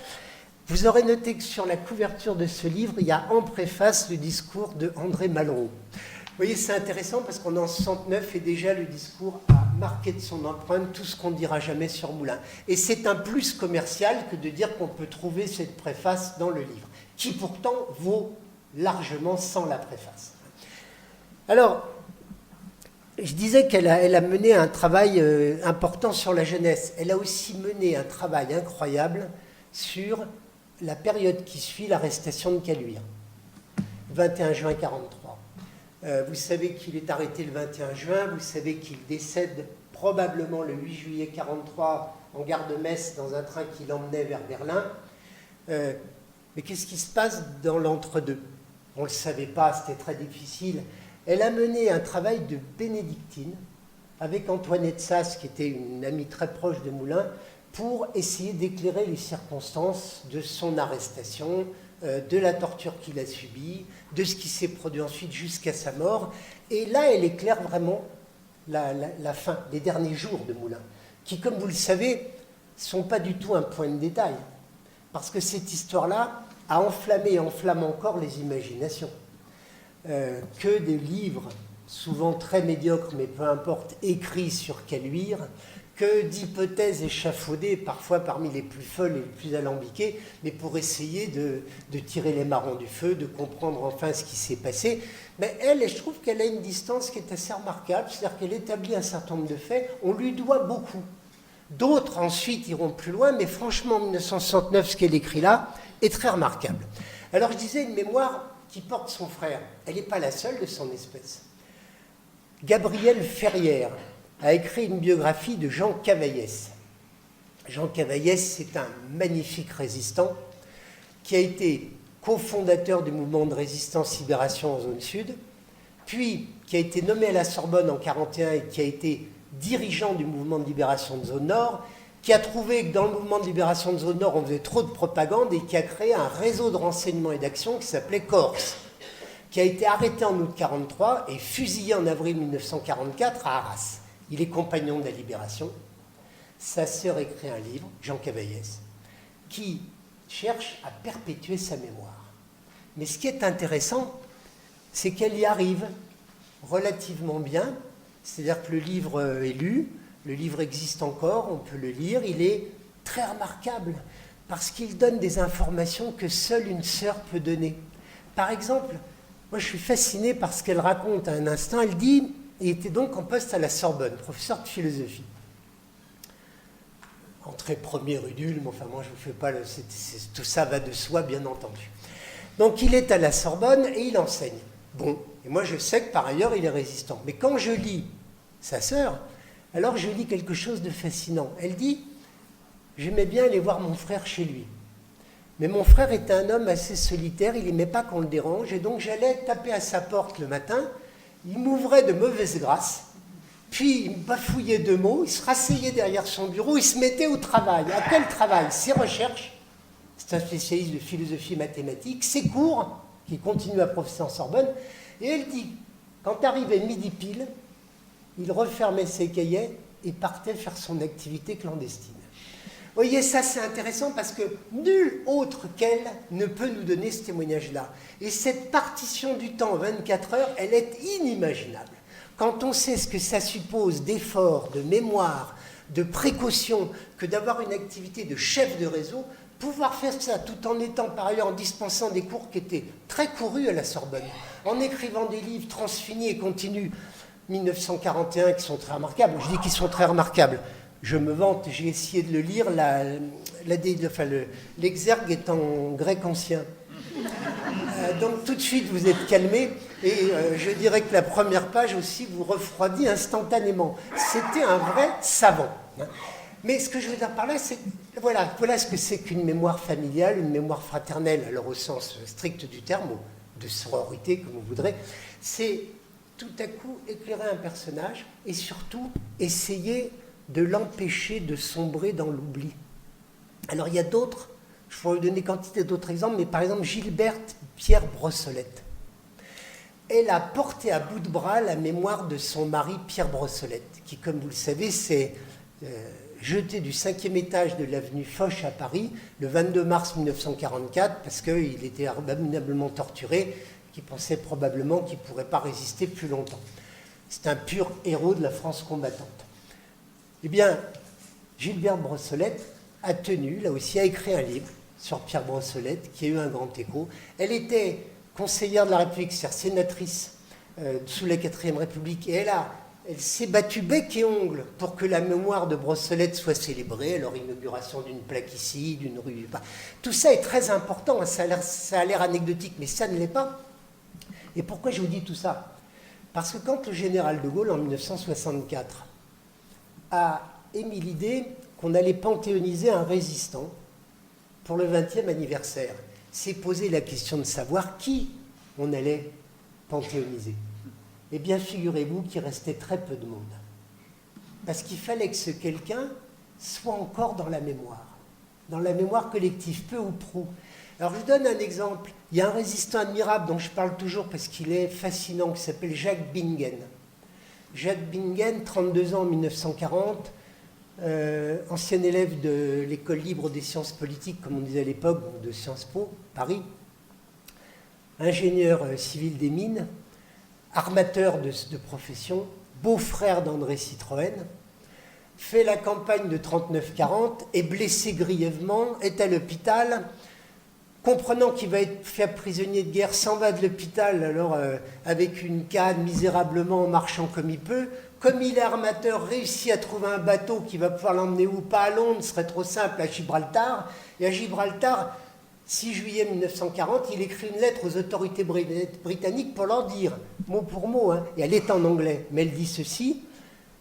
Vous aurez noté que sur la couverture de ce livre, il y a en préface le discours de André Malraux. Vous voyez, c'est intéressant parce qu'en 69, et déjà le discours a marqué de son empreinte tout ce qu'on ne dira jamais sur Moulin. Et c'est un plus commercial que de dire qu'on peut trouver cette préface dans le livre, qui pourtant vaut largement sans la préface. Alors, je disais qu'elle a mené un travail important sur la jeunesse. Elle a aussi mené un travail incroyable sur la période qui suit l'arrestation de Caluire, 21 juin 1943. Vous savez qu'il est arrêté le 21 juin, vous savez qu'il décède probablement le 8 juillet 1943 en gare de Metz dans un train qui l'emmenait vers Berlin. Mais qu'est-ce qui se passe dans l'entre-deux? On ne le savait pas, c'était très difficile. Elle a mené un travail de bénédictine avec Antoinette Sasse, qui était une amie très proche de Moulin, pour essayer d'éclairer les circonstances de son arrestation, de la torture qu'il a subie, de ce qui s'est produit ensuite jusqu'à sa mort. Et là, elle éclaire vraiment la fin, les derniers jours de Moulin, qui, comme vous le savez, ne sont pas du tout un point de détail, parce que cette histoire-là a enflammé et enflamme encore les imaginations. Que des livres, souvent très médiocres, mais peu importe, écrits sur Caluire, que d'hypothèses échafaudées, parfois parmi les plus folles et les plus alambiquées, mais pour essayer de tirer les marrons du feu, de comprendre enfin ce qui s'est passé. Mais elle, je trouve qu'elle a une distance qui est assez remarquable, c'est-à-dire qu'elle établit un certain nombre de faits, on lui doit beaucoup. D'autres, ensuite, iront plus loin, mais franchement, en 1969, ce qu'elle écrit là est très remarquable. Alors, je disais, une mémoire qui porte son frère, elle n'est pas la seule de son espèce. Gabrielle Ferrière a écrit une biographie de Jean Cavaillès. Jean Cavaillès, c'est un magnifique résistant qui a été cofondateur du mouvement de résistance Libération en zone sud, puis qui a été nommé à la Sorbonne en 1941 et qui a été dirigeant du mouvement de libération de zone nord, qui a trouvé que dans le mouvement de libération de zone nord, on faisait trop de propagande et qui a créé un réseau de renseignement et d'action qui s'appelait Corse, qui a été arrêté en août 1943 et fusillé en avril 1944 à Arras. Il est compagnon de la libération. Sa sœur écrit un livre, Jean Cavaillès, qui cherche à perpétuer sa mémoire. Mais ce qui est intéressant, c'est qu'elle y arrive relativement bien, c'est-à-dire que le livre est lu, le livre existe encore, on peut le lire, il est très remarquable parce qu'il donne des informations que seule une sœur peut donner. Par exemple, moi je suis fasciné par ce qu'elle raconte à un instant, elle dit, il était donc en poste à la Sorbonne, professeur de philosophie. Entrée premier rue d'Ulm, enfin moi je ne vous fais pas, tout ça va de soi bien entendu. Donc il est à la Sorbonne et il enseigne. Bon, et moi je sais que par ailleurs il est résistant. Mais quand je lis sa sœur, alors je lis quelque chose de fascinant. Elle dit, j'aimais bien aller voir mon frère chez lui. Mais mon frère était un homme assez solitaire, il n'aimait pas qu'on le dérange, et donc j'allais taper à sa porte le matin, il m'ouvrait de mauvaise grâce, puis il me bafouillait 2 mots, il se rasseyait derrière son bureau, il se mettait au travail. À quel travail? Ses recherches, c'est un spécialiste de philosophie mathématique, ses cours, qui continue à professer en Sorbonne, et elle dit, quand arrivait midi pile, il refermait ses cahiers et partait faire son activité clandestine. Vous voyez, ça c'est intéressant parce que nul autre qu'elle ne peut nous donner ce témoignage-là. Et cette partition du temps, 24 heures, elle est inimaginable. Quand on sait ce que ça suppose d'efforts, de mémoire, de précaution que d'avoir une activité de chef de réseau, pouvoir faire ça tout en étant par ailleurs en dispensant des cours qui étaient très courus à la Sorbonne, en écrivant des livres transfinis et continus, 1941, qui sont très remarquables. Je dis qu'ils sont très remarquables. Je me vante, j'ai essayé de le lire, l'exergue est en grec ancien. Donc tout de suite vous êtes calmé et je dirais que la première page aussi vous refroidit instantanément. C'était un vrai savant. Mais ce que je veux dire par là, c'est voilà ce que c'est qu'une mémoire familiale, une mémoire fraternelle, alors au sens strict du terme, de sororité comme vous voudrez, c'est tout à coup éclairer un personnage et surtout essayer de l'empêcher de sombrer dans l'oubli. Alors il y a d'autres, je pourrais vous donner quantité d'autres exemples, mais par exemple Gilberte Pierre Brossolette. Elle a porté à bout de bras la mémoire de son mari Pierre Brossolette, qui, comme vous le savez, s'est jeté du 5e étage de l'avenue Foch à Paris le 22 mars 1944 parce qu'il était abominablement torturé, qu'il pensait probablement qu'il ne pourrait pas résister plus longtemps. C'est un pur héros de la France combattante. Eh bien, Gilberte Brossolette a tenu, là aussi, à écrire un livre sur Pierre Brossolette, qui a eu un grand écho. Elle était conseillère de la République, c'est-à-dire sénatrice sous la 4e République, et elle s'est battue bec et ongle pour que la mémoire de Brossolette soit célébrée, alors inauguration d'une plaque ici, d'une rue... Tout ça est très important, ça a l'air anecdotique, mais ça ne l'est pas. Et pourquoi je vous dis tout ça? Parce que quand le général de Gaulle, en 1964, a émis l'idée qu'on allait panthéoniser un résistant pour le 20e anniversaire, s'est posé la question de savoir qui on allait panthéoniser. Eh bien, figurez-vous qu'il restait très peu de monde. Parce qu'il fallait que ce quelqu'un soit encore dans la mémoire collective, peu ou prou. Alors, je vous donne un exemple. Il y a un résistant admirable dont je parle toujours parce qu'il est fascinant, qui s'appelle Jacques Bingen. Jacques Bingen, 32 ans en 1940, ancien élève de l'école libre des sciences politiques, comme on disait à l'époque, de Sciences Po, Paris, ingénieur civil des mines, armateur de profession, beau-frère d'André Citroën, fait la campagne de 39-40, est blessé grièvement, est à l'hôpital, comprenant qu'il va être fait prisonnier de guerre, s'en va de l'hôpital, alors avec une canne, misérablement, en marchant comme il peut. Comme il est armateur, réussit à trouver un bateau qui va pouvoir l'emmener où? Pas à Londres, ce serait trop simple, à Gibraltar. Et à Gibraltar, 6 juillet 1940, il écrit une lettre aux autorités britanniques pour leur dire, mot pour mot, hein, et elle est en anglais, mais elle dit ceci: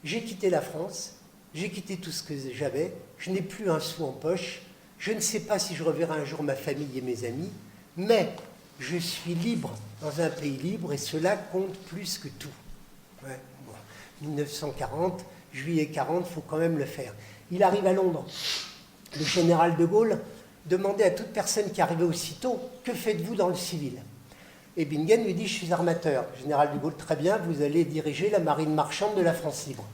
j'ai quitté la France, j'ai quitté tout ce que j'avais, je n'ai plus un sou en poche, je ne sais pas si je reverrai un jour ma famille et mes amis, mais je suis libre dans un pays libre et cela compte plus que tout. Ouais, bon. 1940, juillet 40, il faut quand même le faire. Il arrive à Londres. Le général de Gaulle demandait à toute personne qui arrivait aussitôt, que faites-vous dans le civil? Et Bingen lui dit, je suis armateur. Le général de Gaulle, très bien, vous allez diriger la marine marchande de la France libre.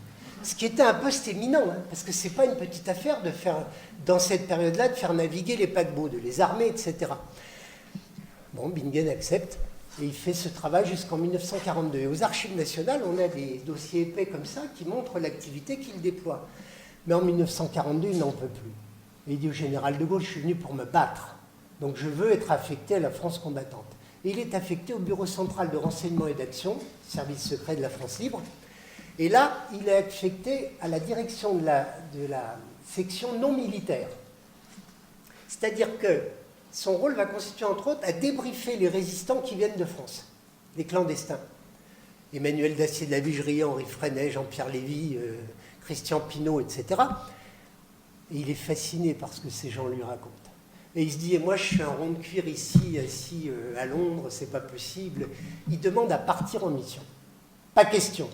Ce qui était un poste éminent, hein, parce que ce n'est pas une petite affaire de faire, dans cette période-là, de faire naviguer les paquebots, de les armer, etc. Bon, Bingen accepte, et il fait ce travail jusqu'en 1942. Et aux archives nationales, on a des dossiers épais comme ça qui montrent l'activité qu'il déploie. Mais en 1942, il n'en peut plus. Et il dit au général de Gaulle, je suis venu pour me battre, donc je veux être affecté à la France combattante. Et il est affecté au Bureau central de renseignement et d'action, service secret de la France libre. Et là, il est affecté à la direction de la section non militaire. C'est-à-dire que son rôle va consister, entre autres, à débriefer les résistants qui viennent de France, les clandestins. Emmanuel Dacier de la Vigerie, Henri Freinet, Jean-Pierre Lévy, Christian Pinault, etc. Et il est fasciné par ce que ces gens lui racontent. Et il se dit, et moi je suis un rond de cuir ici, assis à Londres, c'est pas possible. Il demande à partir en mission. Pas question.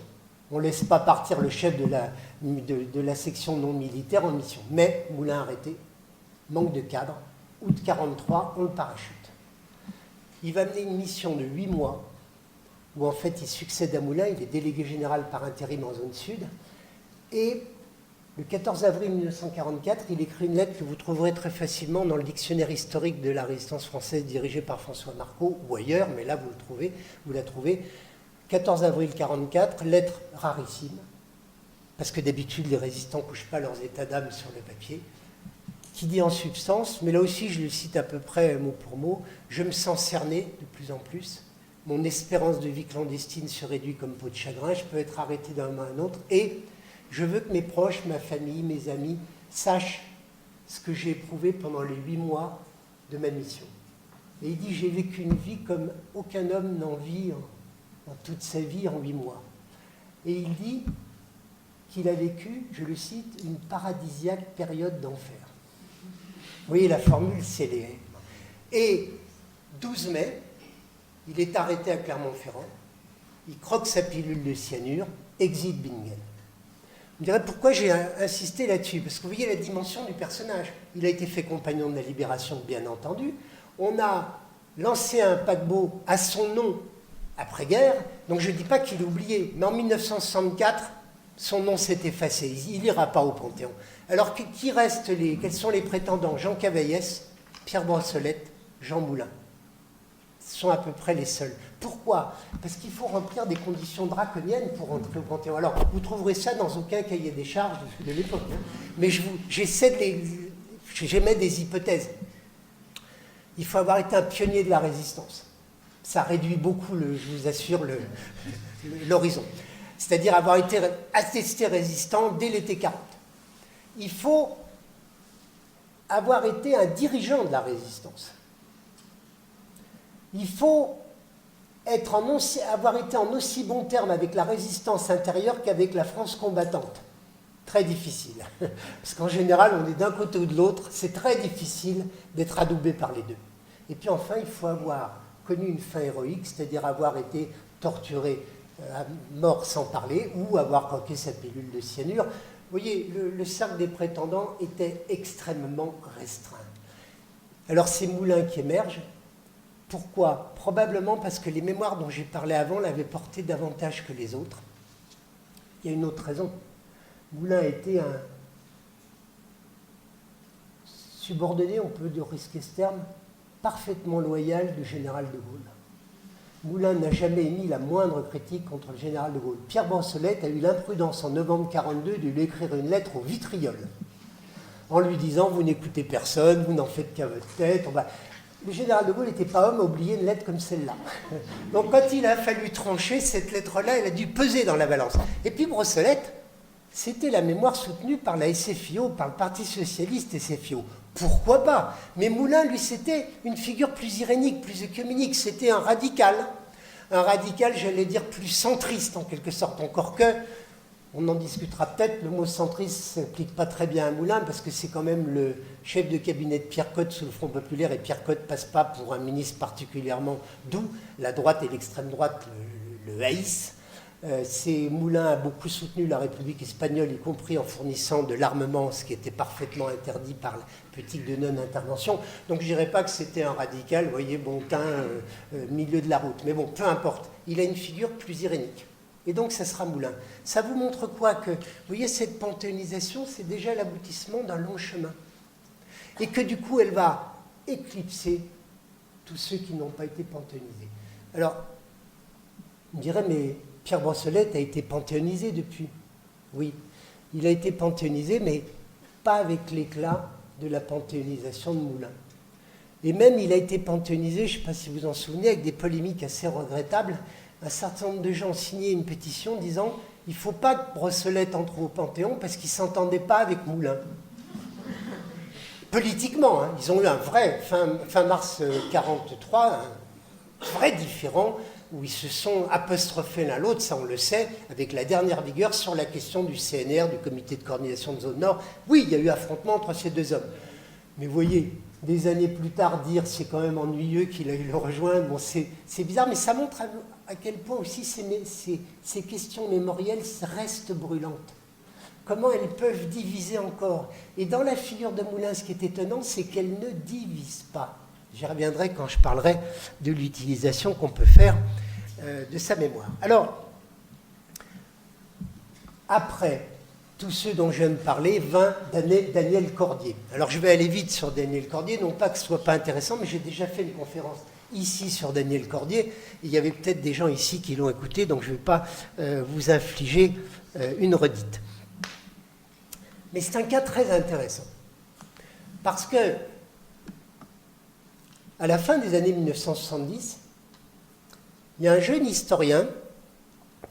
On ne laisse pas partir le chef de la section non militaire en mission. Mais, Moulin arrêté, manque de cadre, août 43, on le parachute. Il va mener une mission de 8 mois, où en fait il succède à Moulin, il est délégué général par intérim en zone sud, et le 14 avril 1944, il écrit une lettre que vous trouverez très facilement dans le dictionnaire historique de la résistance française dirigé par François Marcot, ou ailleurs, mais là vous la trouvez. 14 avril 1944, lettre rarissime, parce que d'habitude les résistants ne couchent pas leurs états d'âme sur le papier, qui dit en substance, mais là aussi je le cite à peu près mot pour mot, je me sens cerné de plus en plus, mon espérance de vie clandestine se réduit comme peau de chagrin, je peux être arrêté d'un moment à un autre, et je veux que mes proches, ma famille, mes amis, sachent ce que j'ai éprouvé pendant les 8 mois de ma mission. Et il dit, j'ai vécu une vie comme aucun homme n'en vit en toute sa vie en 8 mois. Et il dit qu'il a vécu, je le cite, une paradisiaque période d'enfer. Vous voyez, la formule, c'est les... Et 12 mai, il est arrêté à Clermont-Ferrand, il croque sa pilule de cyanure, exit Bingen. Vous me direz pourquoi j'ai insisté là-dessus, parce que vous voyez la dimension du personnage. Il a été fait compagnon de la Libération, bien entendu. On a lancé un paquebot à son nom après-guerre, donc je ne dis pas qu'il est oublié, mais en 1964, son nom s'est effacé, il n'ira pas au Panthéon. Alors quels sont les prétendants? Jean Cavaillès, Pierre Brossolette, Jean Moulin. Ce sont à peu près les seuls. Pourquoi? Parce qu'il faut remplir des conditions draconiennes pour rentrer au Panthéon. Alors, vous trouverez ça dans aucun cahier des charges de l'époque, hein. Mais j'émets des hypothèses. Il faut avoir été un pionnier de la résistance. Ça réduit beaucoup, je vous assure, l'horizon. C'est-à-dire avoir été attesté résistant dès l'été 40. Il faut avoir été un dirigeant de la résistance. Il faut avoir été en aussi bon terme avec la résistance intérieure qu'avec la France combattante. Très difficile. Parce qu'en général, on est d'un côté ou de l'autre. C'est très difficile d'être adoubé par les deux. Et puis enfin, il faut avoir connu une fin héroïque, c'est-à-dire avoir été torturé à mort sans parler, ou avoir croqué sa pilule de cyanure. Vous voyez, le cercle des prétendants était extrêmement restreint. Alors c'est Moulin qui émerge. Pourquoi? Probablement parce que les mémoires dont j'ai parlé avant l'avaient porté davantage que les autres. Il y a une autre raison. Moulin était un subordonné, on peut risquer ce terme, parfaitement loyal du général de Gaulle. Moulin n'a jamais émis la moindre critique contre le général de Gaulle. Pierre Brossolette a eu l'imprudence en novembre 1942 de lui écrire une lettre au vitriol, en lui disant « Vous n'écoutez personne, vous n'en faites qu'à votre tête. » Le général de Gaulle n'était pas homme à oublier une lettre comme celle-là. Donc quand il a fallu trancher, cette lettre-là, elle a dû peser dans la balance. Et puis Brossolette, c'était la mémoire soutenue par la SFIO, par le Parti Socialiste SFIO. Pourquoi pas? Mais Moulin, lui, c'était une figure plus irénique, plus œcuménique. C'était un radical, j'allais dire, plus centriste en quelque sorte. Encore que, on en discutera peut-être, le mot centriste ne s'applique pas très bien à Moulin, parce que c'est quand même le chef de cabinet de Pierre Cot sous le Front populaire, et Pierre Cot ne passe pas pour un ministre particulièrement doux. La droite et l'extrême droite le haïssent. Moulin a beaucoup soutenu la République espagnole, y compris en fournissant de l'armement, ce qui était parfaitement interdit par la politique de non-intervention. Donc je ne dirais pas que c'était un radical, vous voyez, bon teint, milieu de la route. Mais bon, peu importe, il a une figure plus irénique. Et donc ça sera Moulin. Ça vous montre quoi? Que, vous voyez, cette panthéonisation, c'est déjà l'aboutissement d'un long chemin. Et que du coup, elle va éclipser tous ceux qui n'ont pas été panthéonisés. Alors, on dirait, mais Pierre Brossolette a été panthéonisé depuis. Oui, il a été panthéonisé, mais pas avec l'éclat de la panthéonisation de Moulin. Et même, il a été panthéonisé, je ne sais pas si vous en souvenez, avec des polémiques assez regrettables. Un certain nombre de gens ont signé une pétition disant « Il ne faut pas que Brossolette entre au Panthéon parce qu'il ne s'entendait pas avec Moulin ». Politiquement, hein, ils ont eu un vrai, fin mars 1943, un vrai différend où ils se sont apostrophés l'un l'autre, ça on le sait, avec la dernière vigueur sur la question du CNR, du Comité de coordination de zone Nord. Oui, il y a eu affrontement entre ces deux hommes. Mais vous voyez, des années plus tard, dire c'est quand même ennuyeux qu'il a eu le rejoindre, bon, c'est bizarre, mais ça montre à quel point aussi ces questions mémorielles restent brûlantes. Comment elles peuvent diviser encore. Et dans la figure de Moulin, ce qui est étonnant, c'est qu'elle ne divise pas. J'y reviendrai quand je parlerai de l'utilisation qu'on peut faire de sa mémoire. Alors, après tous ceux dont je viens de parler, vint Daniel Cordier. Alors, je vais aller vite sur Daniel Cordier, non pas que ce ne soit pas intéressant, mais j'ai déjà fait une conférence ici sur Daniel Cordier. Il y avait peut-être des gens ici qui l'ont écouté, donc je ne vais pas vous infliger une redite. Mais c'est un cas très intéressant. Parce que, à la fin des années 1970, il y a un jeune historien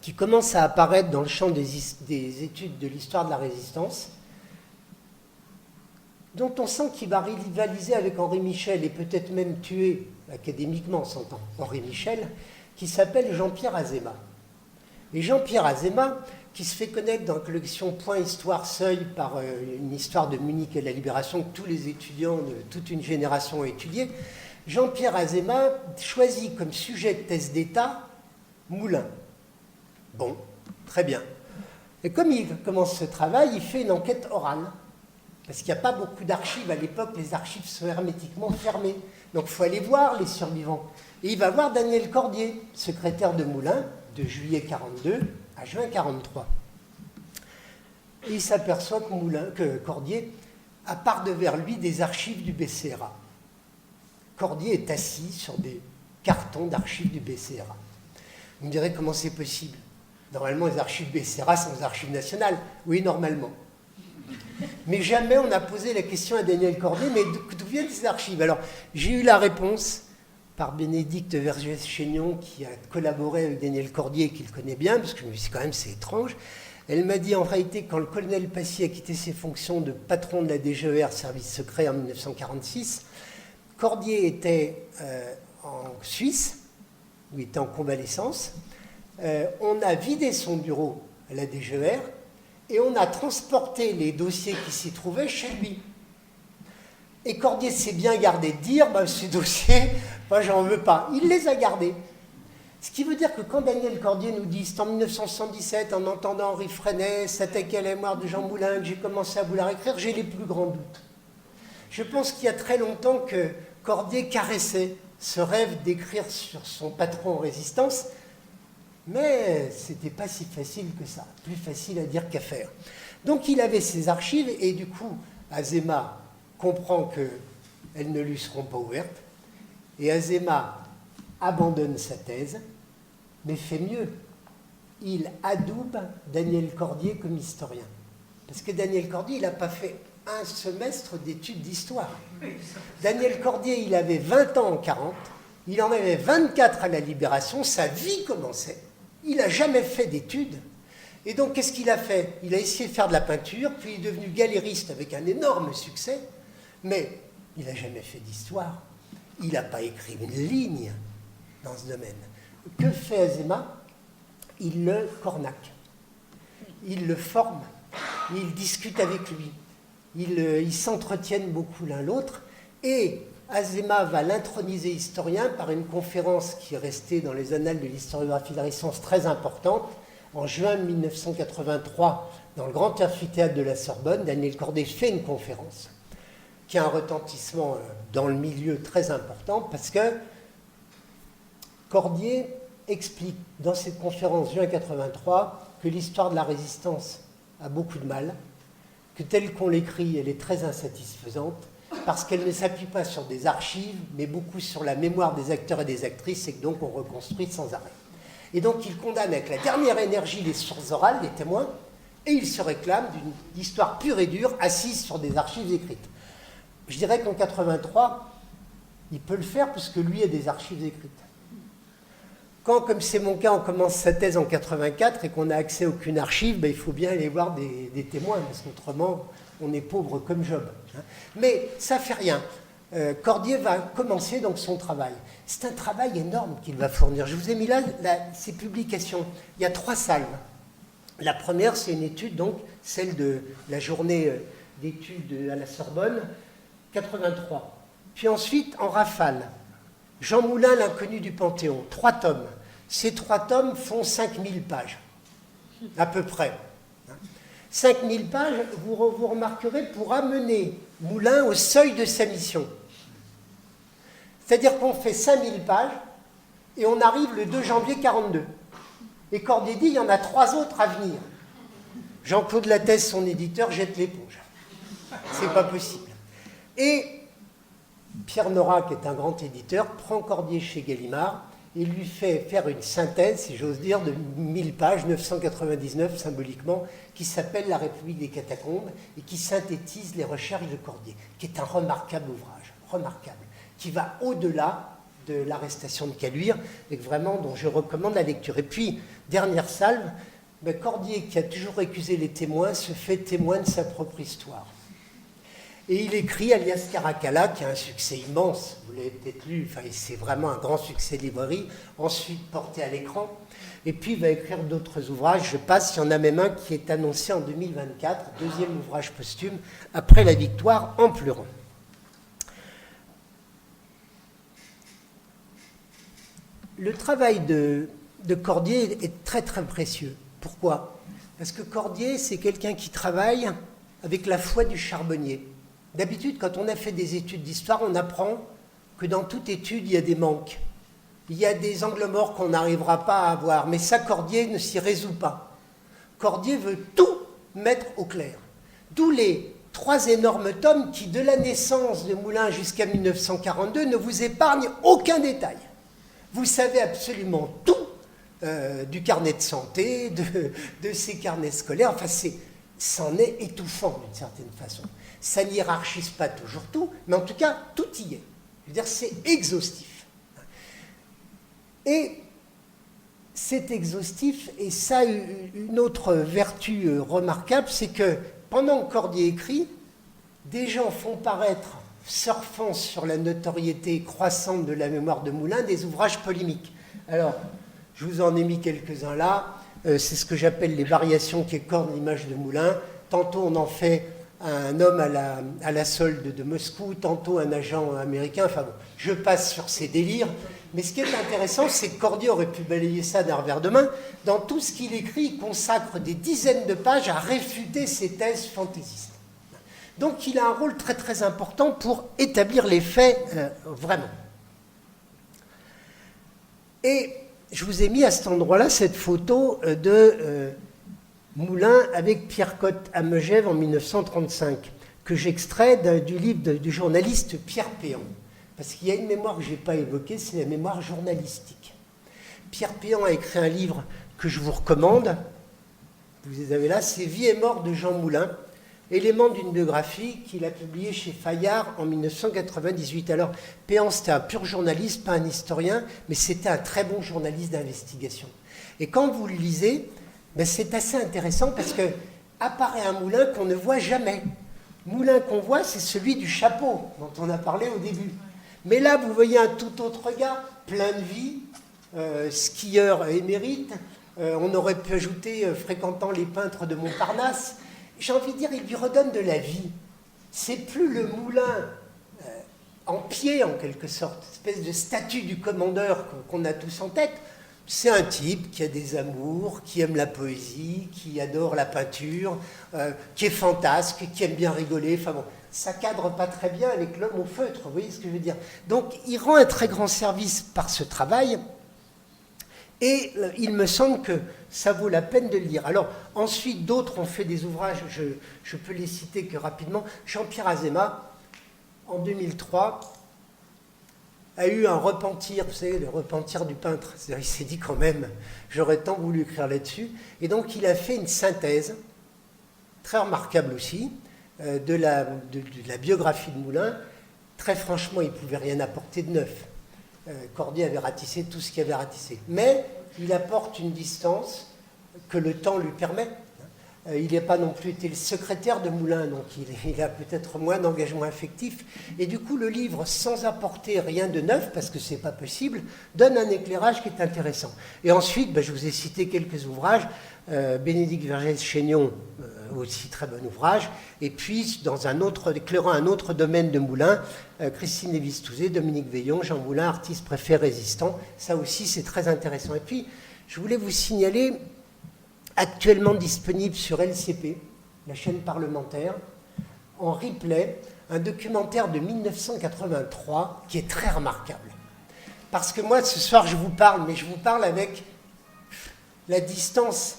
qui commence à apparaître dans le champ des études de l'histoire de la résistance, dont on sent qu'il va rivaliser avec Henri Michel et peut-être même tuer, académiquement s'entend, Henri Michel, qui s'appelle Jean-Pierre Azéma. Et Jean-Pierre Azéma, qui se fait connaître dans la collection Point Histoire Seuil par une histoire de Munich et de la Libération que tous les étudiants de toute une génération ont étudié, Jean-Pierre Azéma choisit comme sujet de thèse d'État Moulin. Bon, très bien. Et comme il commence ce travail, il fait une enquête orale. Parce qu'il n'y a pas beaucoup d'archives. À l'époque, les archives sont hermétiquement fermées. Donc il faut aller voir les survivants. Et il va voir Daniel Cordier, secrétaire de Moulin, de juillet 42 à juin 43. Et il s'aperçoit que Cordier a par devers lui des archives du BCRA. Cordier est assis sur des cartons d'archives du BCRA. Vous me direz comment c'est possible. Normalement, les archives BCRA sont des archives nationales. Oui, normalement. Mais jamais on n'a posé la question à Daniel Cordier, mais d'où viennent ces archives? Alors, j'ai eu la réponse par Bénédicte Vergès-Chaignon, qui a collaboré avec Daniel Cordier, qui le connaît bien, parce que je me suis dit, quand même, c'est étrange. Elle m'a dit, en réalité, quand le colonel Passy a quitté ses fonctions de patron de la DGER, service secret, en 1946, Cordier était en Suisse, où il était en convalescence. On a vidé son bureau à la DGER, et on a transporté les dossiers qui s'y trouvaient chez lui. Et Cordier s'est bien gardé de dire, ces dossiers, moi j'en veux pas. Il les a gardés. Ce qui veut dire que quand Daniel Cordier nous dit, c'est en 1977, en entendant Henri Freinet s'attaquer à la mémoire de Jean Moulin, que j'ai commencé à vouloir écrire, j'ai les plus grands doutes. Je pense qu'il y a très longtemps que Cordier caressait ce rêve d'écrire sur son patron en résistance, mais ce n'était pas si facile que ça, plus facile à dire qu'à faire. Donc il avait ses archives, et du coup, Azéma comprend qu'elles ne lui seront pas ouvertes, et Azéma abandonne sa thèse, mais fait mieux. Il adoube Daniel Cordier comme historien. Parce que Daniel Cordier, il n'a pas fait un semestre d'études d'histoire. Daniel Cordier, il avait 20 ans en 40, il en avait 24 à la Libération, sa vie commençait. Il n'a jamais fait d'études. Et donc, qu'est-ce qu'il a fait? Il a essayé de faire de la peinture, puis il est devenu galériste avec un énorme succès, mais il n'a jamais fait d'histoire. Il n'a pas écrit une ligne dans ce domaine. Que fait Azéma? Il le cornaque. Il le forme. Il discute avec lui. Ils s'entretiennent beaucoup l'un l'autre. Et Azéma va l'introniser historien par une conférence qui est restée dans les annales de l'historiographie de la résistance très importante. En juin 1983, dans le grand amphithéâtre de la Sorbonne, Daniel Cordier fait une conférence qui a un retentissement dans le milieu très important parce que Cordier explique dans cette conférence juin 1983 que l'histoire de la résistance a beaucoup de mal, que telle qu'on l'écrit, elle est très insatisfaisante, parce qu'elle ne s'appuie pas sur des archives, mais beaucoup sur la mémoire des acteurs et des actrices, et que donc on reconstruit sans arrêt. Et donc il condamne avec la dernière énergie les sources orales, les témoins, et il se réclame d'une histoire pure et dure, assise sur des archives écrites. Je dirais qu'en 1983, il peut le faire, puisque lui a des archives écrites. Quand, comme c'est mon cas, on commence sa thèse en 1984 et qu'on n'a accès à aucune archive, il faut bien aller voir des témoins, parce qu'autrement, on est pauvre comme Job. Mais ça ne fait rien. Cordier va commencer donc son travail. C'est un travail énorme qu'il va fournir. Je vous ai mis là ses publications. Il y a 3 salles. La première, c'est une étude, donc, celle de la journée d'études à la Sorbonne, 83. Puis ensuite, en rafale, Jean Moulin, l'inconnu du Panthéon, 3 tomes. Ces 3 tomes font 5000 pages, à peu près. 5000 pages, vous remarquerez, pour amener Moulin au seuil de sa mission. C'est-à-dire qu'on fait 5000 pages et on arrive le 2 janvier 42. Et Cordier dit, il y en a 3 autres à venir. Jean-Claude Lattès, son éditeur, jette l'éponge. C'est pas possible. Et Pierre Nora, qui est un grand éditeur, prend Cordier chez Gallimard et lui fait faire une synthèse, si j'ose dire, de 1000 pages, 999 symboliquement, qui s'appelle La République des catacombes et qui synthétise les recherches de Cordier, qui est un remarquable ouvrage, remarquable, qui va au-delà de l'arrestation de Caluire et vraiment dont je recommande la lecture. Et puis, dernière salve, Cordier, qui a toujours récusé les témoins, se fait témoin de sa propre histoire. Et il écrit Alias Caracalla, qui a un succès immense, vous l'avez peut-être lu, enfin, c'est vraiment un grand succès de librairie, ensuite porté à l'écran, et puis il va écrire d'autres ouvrages, je passe, il y en a même un qui est annoncé en 2024, deuxième ouvrage posthume, Après la victoire en pleurant. Le travail de Cordier est très très précieux. Pourquoi? Parce que Cordier, c'est quelqu'un qui travaille avec la foi du charbonnier. D'habitude, quand on a fait des études d'histoire, on apprend que dans toute étude, il y a des manques. Il y a des angles morts qu'on n'arrivera pas à avoir. Mais ça, Cordier ne s'y résout pas. Cordier veut tout mettre au clair. D'où les 3 énormes tomes qui, de la naissance de Moulin jusqu'à 1942, ne vous épargnent aucun détail. Vous savez absolument tout du carnet de santé, de ses carnets scolaires. Enfin, c'en est étouffant d'une certaine façon. Ça n'hiérarchise pas toujours tout, mais en tout cas, tout y est. Je veux dire, c'est exhaustif. Et c'est exhaustif, et ça a une autre vertu remarquable, c'est que pendant que Cordier écrit, des gens font paraître, surfant sur la notoriété croissante de la mémoire de Moulin, des ouvrages polémiques. Alors, je vous en ai mis quelques-uns là. C'est ce que j'appelle les variations qui écornent l'image de Moulin. Tantôt, on en fait un homme à la solde de Moscou, tantôt un agent américain. Enfin bon, je passe sur ces délires. Mais ce qui est intéressant, c'est que Cordier aurait pu balayer ça d'un revers de main. Dans tout ce qu'il écrit, il consacre des dizaines de pages à réfuter ses thèses fantaisistes. Donc il a un rôle très très important pour établir les faits vraiment. Et je vous ai mis à cet endroit-là cette photo de Moulin avec Pierre Cotte à Megève en 1935, que j'extrais du livre du journaliste Pierre Péan. Parce qu'il y a une mémoire que je n'ai pas évoquée, c'est la mémoire journalistique. Pierre Péan a écrit un livre que je vous recommande, vous les avez là, c'est Vie et mort de Jean Moulin, élément d'une biographie qu'il a publiée chez Fayard en 1998. Alors, Péan, c'était un pur journaliste, pas un historien, mais c'était un très bon journaliste d'investigation. Et quand vous le lisez, c'est assez intéressant parce que apparaît un Moulin qu'on ne voit jamais. Moulin qu'on voit, c'est celui du chapeau dont on a parlé au début. Mais là, vous voyez un tout autre gars, plein de vie, skieur émérite. On aurait pu ajouter fréquentant les peintres de Montparnasse. J'ai envie de dire, il lui redonne de la vie. C'est plus le Moulin en pied, en quelque sorte, espèce de statue du commandeur qu'on a tous en tête. C'est un type qui a des amours, qui aime la poésie, qui adore la peinture, qui est fantasque, qui aime bien rigoler. Enfin bon, ça cadre pas très bien avec l'homme au feutre, vous voyez ce que je veux dire. Donc, il rend un très grand service par ce travail. Et il me semble que ça vaut la peine de le lire. Alors, ensuite, d'autres ont fait des ouvrages, je peux les citer que rapidement. Jean-Pierre Azéma, en 2003, a eu un repentir, vous savez, le repentir du peintre. C'est-à-dire, il s'est dit quand même, j'aurais tant voulu écrire là-dessus. Et donc, il a fait une synthèse, très remarquable aussi, de la biographie de Moulin. Très franchement, il ne pouvait rien apporter de neuf. Cordier avait ratissé tout ce qu'il avait ratissé. Mais il apporte une distance que le temps lui permet. Il n'a pas non plus été le secrétaire de Moulin, donc il a peut-être moins d'engagement affectif. Et du coup, le livre, sans apporter rien de neuf, parce que ce n'est pas possible, donne un éclairage qui est intéressant. Et ensuite, je vous ai cité quelques ouvrages. Bénédicte Vergès-Chaignon, aussi très bon ouvrage. Et puis, éclairant un autre domaine de Moulin, Christine Lévis-Touzé, Dominique Veillon, Jean Moulin, artiste préfet résistant. Ça aussi, c'est très intéressant. Et puis, je voulais vous signaler, actuellement disponible sur LCP, la chaîne parlementaire, en replay, un documentaire de 1983 qui est très remarquable. Parce que moi, ce soir, je vous parle, mais je vous parle avec la distance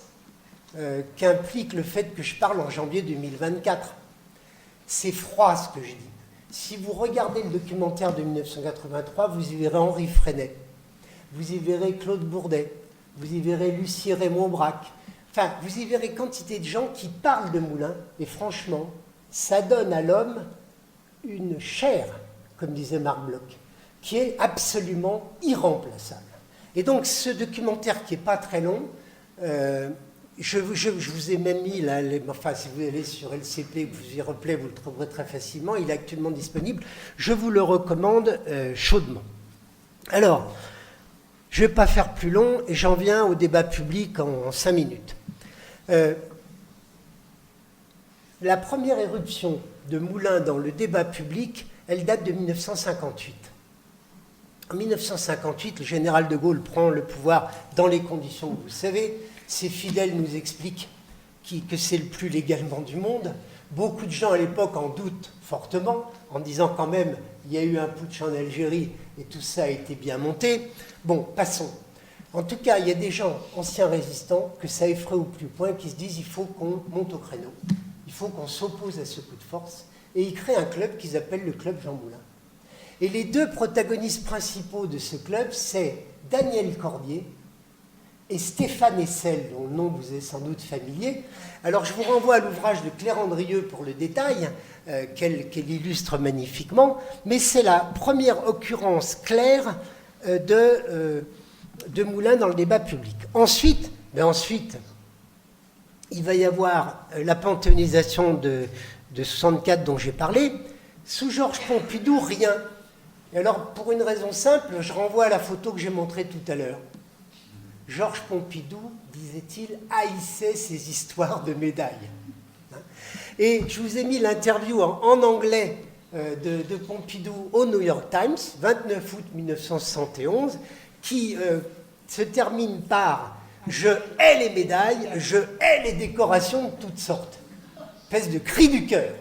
qu'implique le fait que je parle en janvier 2024. C'est froid ce que je dis. Si vous regardez le documentaire de 1983, vous y verrez Henri Freinet. vous y verrez Claude Bourdet, vous y verrez Lucie Raymond-Braque. Enfin, vous y verrez quantité de gens qui parlent de Moulins, et franchement, ça donne à l'homme une chair, comme disait Marc Bloch, qui est absolument irremplaçable. Et donc, ce documentaire qui n'est pas très long, je vous ai même mis, là, enfin, si vous allez sur LCP, que vous y replay, vous le trouverez très facilement, il est actuellement disponible, je vous le recommande chaudement. Alors, je ne vais pas faire plus long, et j'en viens au débat public en 5 minutes. La première éruption de Moulins dans le débat public, elle date de 1958. En 1958, le général de Gaulle prend le pouvoir dans les conditions que vous savez. Ses fidèles nous expliquent que c'est le plus légalement du monde. Beaucoup de gens à l'époque en doutent fortement, en disant quand même, il y a eu un putsch en Algérie et tout ça a été bien monté. Bon, passons. En tout cas, il y a des gens, anciens résistants, que ça effraie au plus point, qui se disent il faut qu'on monte au créneau, il faut qu'on s'oppose à ce coup de force, et ils créent un club qu'ils appellent le club Jean Moulin. Et les deux protagonistes principaux de ce club, c'est Daniel Cordier et Stéphane Hessel, dont le nom vous est sans doute familier. Alors je vous renvoie à l'ouvrage de Claire Andrieux pour le détail, qu'elle illustre magnifiquement, mais c'est la première occurrence claire de Moulins dans le débat public. Ensuite, il va y avoir la panthéonisation de 64 dont j'ai parlé. Sous Georges Pompidou, rien. Et alors, pour une raison simple, je renvoie à la photo que j'ai montrée tout à l'heure. Georges Pompidou, disait-il, haïssait ces histoires de médailles. Et je vous ai mis l'interview en anglais de Pompidou au New York Times, 29 août 1971, qui se termine par « Je hais les médailles, je hais les décorations de toutes sortes ». Espèce de cri du cœur.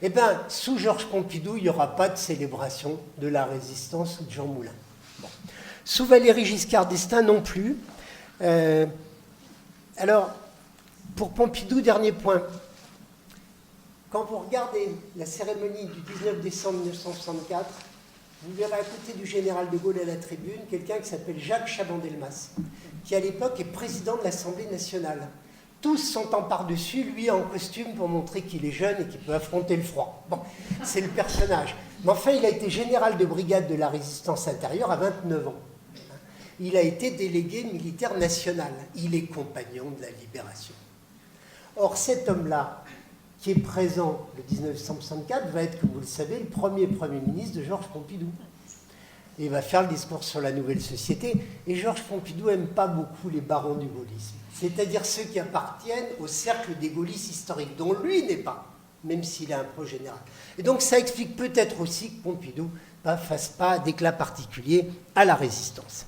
Eh bien, sous Georges Pompidou, il n'y aura pas de célébration de la résistance ou de Jean Moulin. Bon. Sous Valéry Giscard d'Estaing, non plus. Alors, pour Pompidou, dernier point. Quand vous regardez la cérémonie du 19 décembre 1964, vous verrez à côté du général de Gaulle à la tribune quelqu'un qui s'appelle Jacques Chaban-Delmas, qui à l'époque est président de l'Assemblée nationale. Tous sont en par-dessus, lui en costume pour montrer qu'il est jeune et qu'il peut affronter le froid. Bon, c'est le personnage. Mais enfin, il a été général de brigade de la résistance intérieure à 29 ans. Il a été délégué militaire national. Il est compagnon de la libération. Or, cet homme-là, qui est présent le 1964, va être, comme vous le savez, le premier Premier ministre de Georges Pompidou. Et il va faire le discours sur la nouvelle société. Et Georges Pompidou n'aime pas beaucoup les barons du gaullisme, c'est-à-dire ceux qui appartiennent au cercle des gaullistes historiques, dont lui n'est pas, même s'il a un pro général. Et donc ça explique peut-être aussi que Pompidou ne fasse pas d'éclat particulier à la résistance.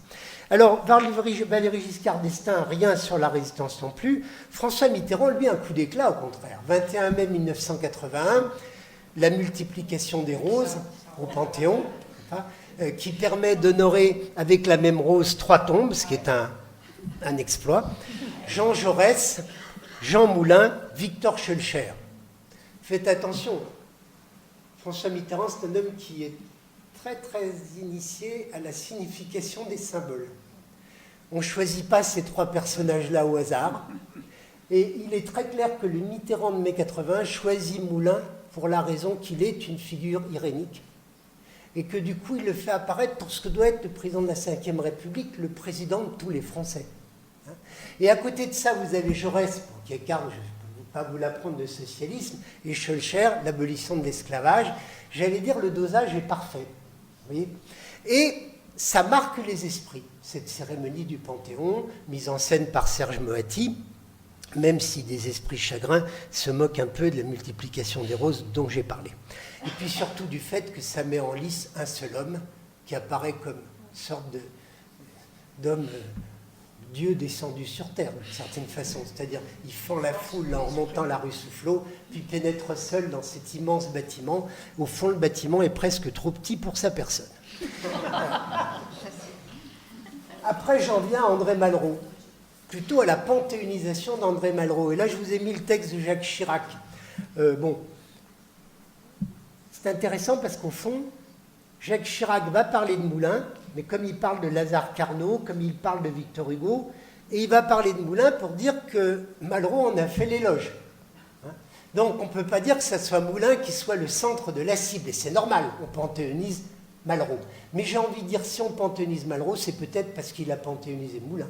Alors, Valéry Giscard d'Estaing, rien sur la résistance non plus. François Mitterrand, lui, un coup d'éclat, au contraire. 21 mai 1981, la multiplication des roses au Panthéon, qui permet d'honorer avec la même rose 3 tombes, ce qui est un exploit. Jean Jaurès, Jean Moulin, Victor Schœlcher. Faites attention, François Mitterrand, c'est un homme qui est très très initié à la signification des symboles. On ne choisit pas ces 3 personnages-là au hasard. Et il est très clair que le Mitterrand de mai 80 choisit Moulin pour la raison qu'il est une figure irénique. Et que du coup, il le fait apparaître pour ce que doit être le président de la Ve République, le président de tous les Français. Et à côté de ça, vous avez Jaurès, qui écarte, je ne peux pas vous l'apprendre, de socialisme, et Schœlcher, l'abolition de l'esclavage. J'allais dire, le dosage est parfait. Vous voyez ? Et ça marque les esprits, cette cérémonie du Panthéon, mise en scène par Serge Moati, même si des esprits chagrins se moquent un peu de la multiplication des roses dont j'ai parlé. Et puis surtout du fait que ça met en lice un seul homme qui apparaît comme une sorte d'homme, Dieu descendu sur terre, d'une certaine façon. C'est-à-dire, il fend la foule en remontant la rue Soufflot, puis pénètre seul dans cet immense bâtiment. Au fond, le bâtiment est presque trop petit pour sa personne. Après, j'en viens à André Malraux, plutôt à la panthéonisation d'André Malraux. Et là, je vous ai mis le texte de Jacques Chirac. Bon, c'est intéressant parce qu'au fond, Jacques Chirac va parler de Moulins, mais comme il parle de Lazare Carnot, comme il parle de Victor Hugo, et il va parler de Moulin pour dire que Malraux en a fait l'éloge. Donc on ne peut pas dire que ce soit Moulin qui soit le centre de la cible, et c'est normal, on panthéonise Malraux. Mais j'ai envie de dire, si on panthéonise Malraux, c'est peut-être parce qu'il a panthéonisé Moulin.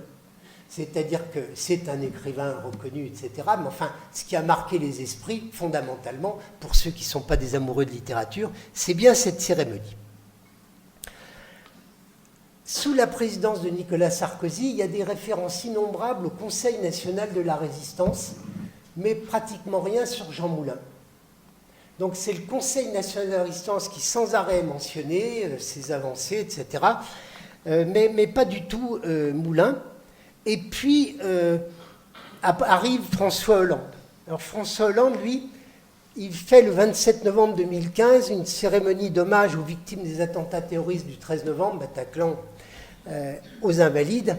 C'est-à-dire que c'est un écrivain reconnu, etc. Mais enfin, ce qui a marqué les esprits, fondamentalement, pour ceux qui ne sont pas des amoureux de littérature, c'est bien cette cérémonie. Sous la présidence de Nicolas Sarkozy, il y a des références innombrables au Conseil national de la résistance, mais pratiquement rien sur Jean Moulin. Donc c'est le Conseil national de la résistance qui sans arrêt est mentionné, ses avancées, etc., mais pas du tout Moulin. Et puis arrive François Hollande. Alors François Hollande, lui, il fait le 27 novembre 2015 une cérémonie d'hommage aux victimes des attentats terroristes du 13 novembre, Bataclan, aux Invalides.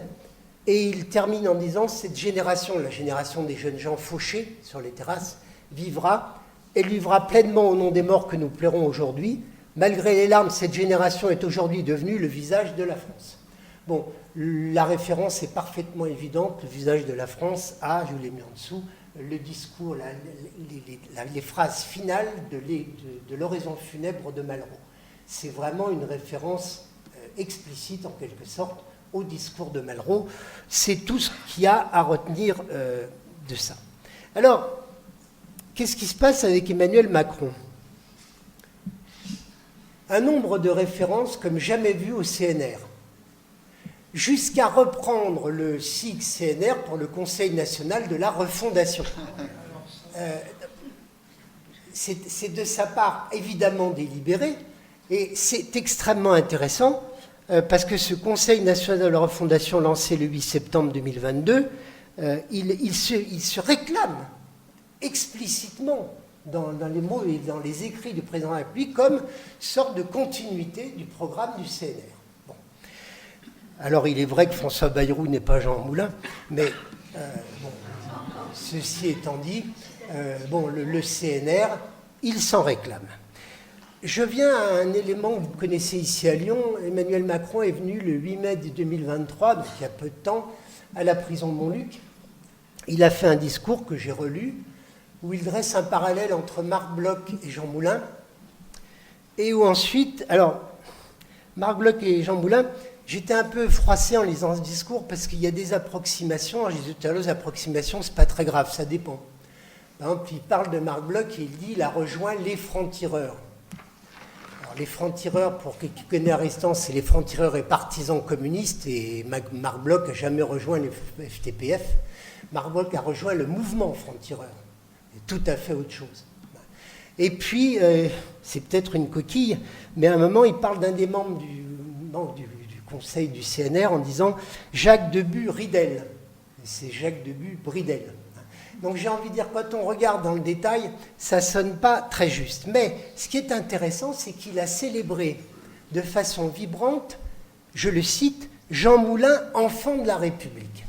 Et il termine en disant « Cette génération, la génération des jeunes gens fauchés sur les terrasses, vivra et vivra pleinement au nom des morts que nous pleurons aujourd'hui. Malgré les larmes, cette génération est aujourd'hui devenue le visage de la France. » Bon, la référence est parfaitement évidente, le visage de la France a, je l'ai mis en dessous, le discours, les phrases finales de l'oraison funèbre de Malraux. C'est vraiment une référence explicite, en quelque sorte, au discours de Malraux. C'est tout ce qu'il y a à retenir de ça. Alors, qu'est-ce qui se passe avec Emmanuel Macron? Un nombre de références comme jamais vu au CNR, jusqu'à reprendre le SIG CNR pour le Conseil national de la refondation. C'est de sa part évidemment délibéré, et c'est extrêmement intéressant, parce que ce Conseil national de la refondation lancé le 8 septembre 2022, il se réclame explicitement dans les mots et dans les écrits du président de la République comme sorte de continuité du programme du CNR. Bon. Alors il est vrai que François Bayrou n'est pas Jean Moulin, mais bon, ceci étant dit, le CNR, il s'en réclame. Je viens à un élément que vous connaissez ici à Lyon. Emmanuel Macron est venu le 8 mai 2023, donc il y a peu de temps, à la prison de Montluc. Il a fait un discours que j'ai relu, où il dresse un parallèle entre Marc Bloch et Jean Moulin, et où ensuite, alors, Marc Bloch et Jean Moulin, j'étais un peu froissé en lisant ce discours, parce qu'il y a des approximations, je disais tout à l'heure, les approximations, c'est pas très grave, ça dépend. Par exemple, il parle de Marc Bloch et il dit il a rejoint les francs-tireurs. Alors, les francs-tireurs, pour qui connaît la résistance, c'est les francs-tireurs et partisans communistes, et Marc Bloch n'a jamais rejoint les FTPF. Marc Bloch a rejoint le mouvement franc-tireur. Tout à fait autre chose. Et puis, c'est peut-être une coquille, mais à un moment, il parle d'un des membres du conseil du CNR en disant Jacques Debut-Ridel. C'est Jacques Debut-Bridel. Donc j'ai envie de dire, quand on regarde dans le détail, ça ne sonne pas très juste. Mais ce qui est intéressant, c'est qu'il a célébré de façon vibrante, je le cite, Jean Moulin, enfant de la République.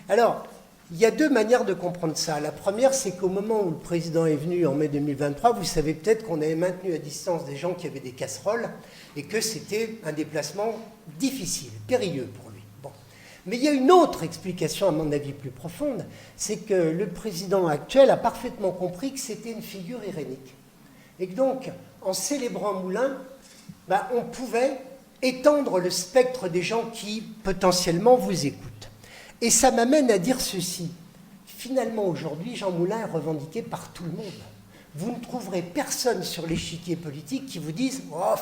Alors, il y a deux manières de comprendre ça. La première, c'est qu'au moment où le président est venu en mai 2023, vous savez peut-être qu'on avait maintenu à distance des gens qui avaient des casseroles et que c'était un déplacement difficile, périlleux pour lui. Bon. Mais il y a une autre explication, à mon avis, plus profonde, c'est que le président actuel a parfaitement compris que c'était une figure irénique. Et que donc, en célébrant Moulin, on pouvait étendre le spectre des gens qui, potentiellement, vous écoutent. Et ça m'amène à dire ceci. Finalement, aujourd'hui, Jean Moulin est revendiqué par tout le monde. Vous ne trouverez personne sur l'échiquier politique qui vous dise « Oh,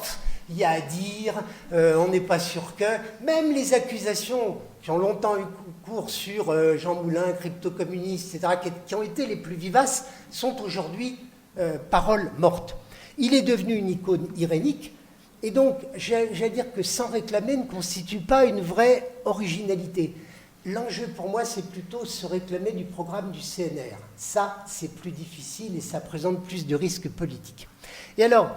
il y a à dire, on n'est pas sûr que… » Même les accusations qui ont longtemps eu cours sur Jean Moulin, crypto-communiste, etc., qui ont été les plus vivaces, sont aujourd'hui paroles mortes. Il est devenu une icône irénique, et donc, j'allais dire que sans réclamer ne constitue pas une vraie originalité. L'enjeu pour moi, c'est plutôt se réclamer du programme du CNR. Ça, c'est plus difficile et ça présente plus de risques politiques. Et alors,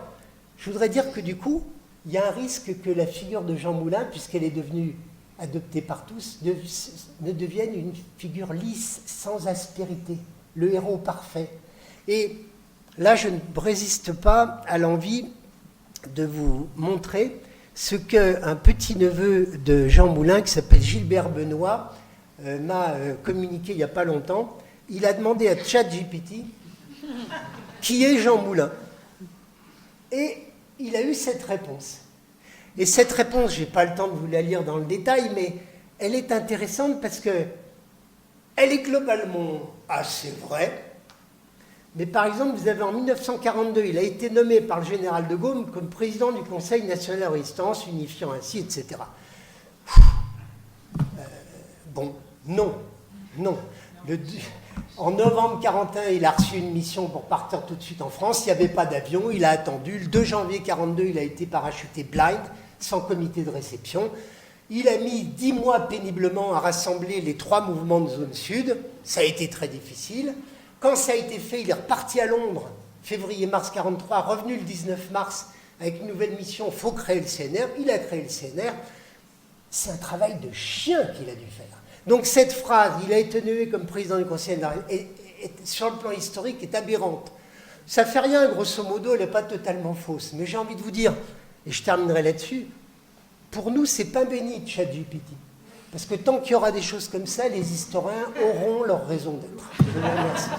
je voudrais dire que du coup, il y a un risque que la figure de Jean Moulin, puisqu'elle est devenue adoptée par tous, ne devienne une figure lisse, sans aspérité, le héros parfait. Et là, je ne résiste pas à l'envie de vous montrer ce qu'un petit-neveu de Jean Moulin, qui s'appelle Gilbert Benoît, m'a communiqué il n'y a pas longtemps. Il a demandé à ChatGPT qui est Jean Moulin. Et il a eu cette réponse. Et cette réponse, je n'ai pas le temps de vous la lire dans le détail, mais elle est intéressante parce qu'elle est globalement assez vraie. Mais par exemple, vous avez en 1942, il a été nommé par le général de Gaulle comme président du Conseil national de la résistance, unifiant ainsi, etc. Bon, non. En novembre 1941, il a reçu une mission pour partir tout de suite en France. Il n'y avait pas d'avion, il a attendu. Le 2 janvier 1942, il a été parachuté blind, sans comité de réception. Il a mis 10 mois péniblement à rassembler les 3 mouvements de zone sud. Ça a été très difficile. Quand ça a été fait, il est reparti à Londres, février-mars 1943, revenu le 19 mars avec une nouvelle mission, il faut créer le CNR. Il a créé le CNR. C'est un travail de chien qu'il a dû faire. Donc cette phrase, il a été nommé comme président du Conseil sur le plan historique, est aberrante. Ça ne fait rien, grosso modo, elle n'est pas totalement fausse. Mais j'ai envie de vous dire, et je terminerai là-dessus, pour nous, c'est pain béni de ChatGPT. Parce que tant qu'il y aura des choses comme ça, les historiens auront leur raison d'être. Je vous remercie.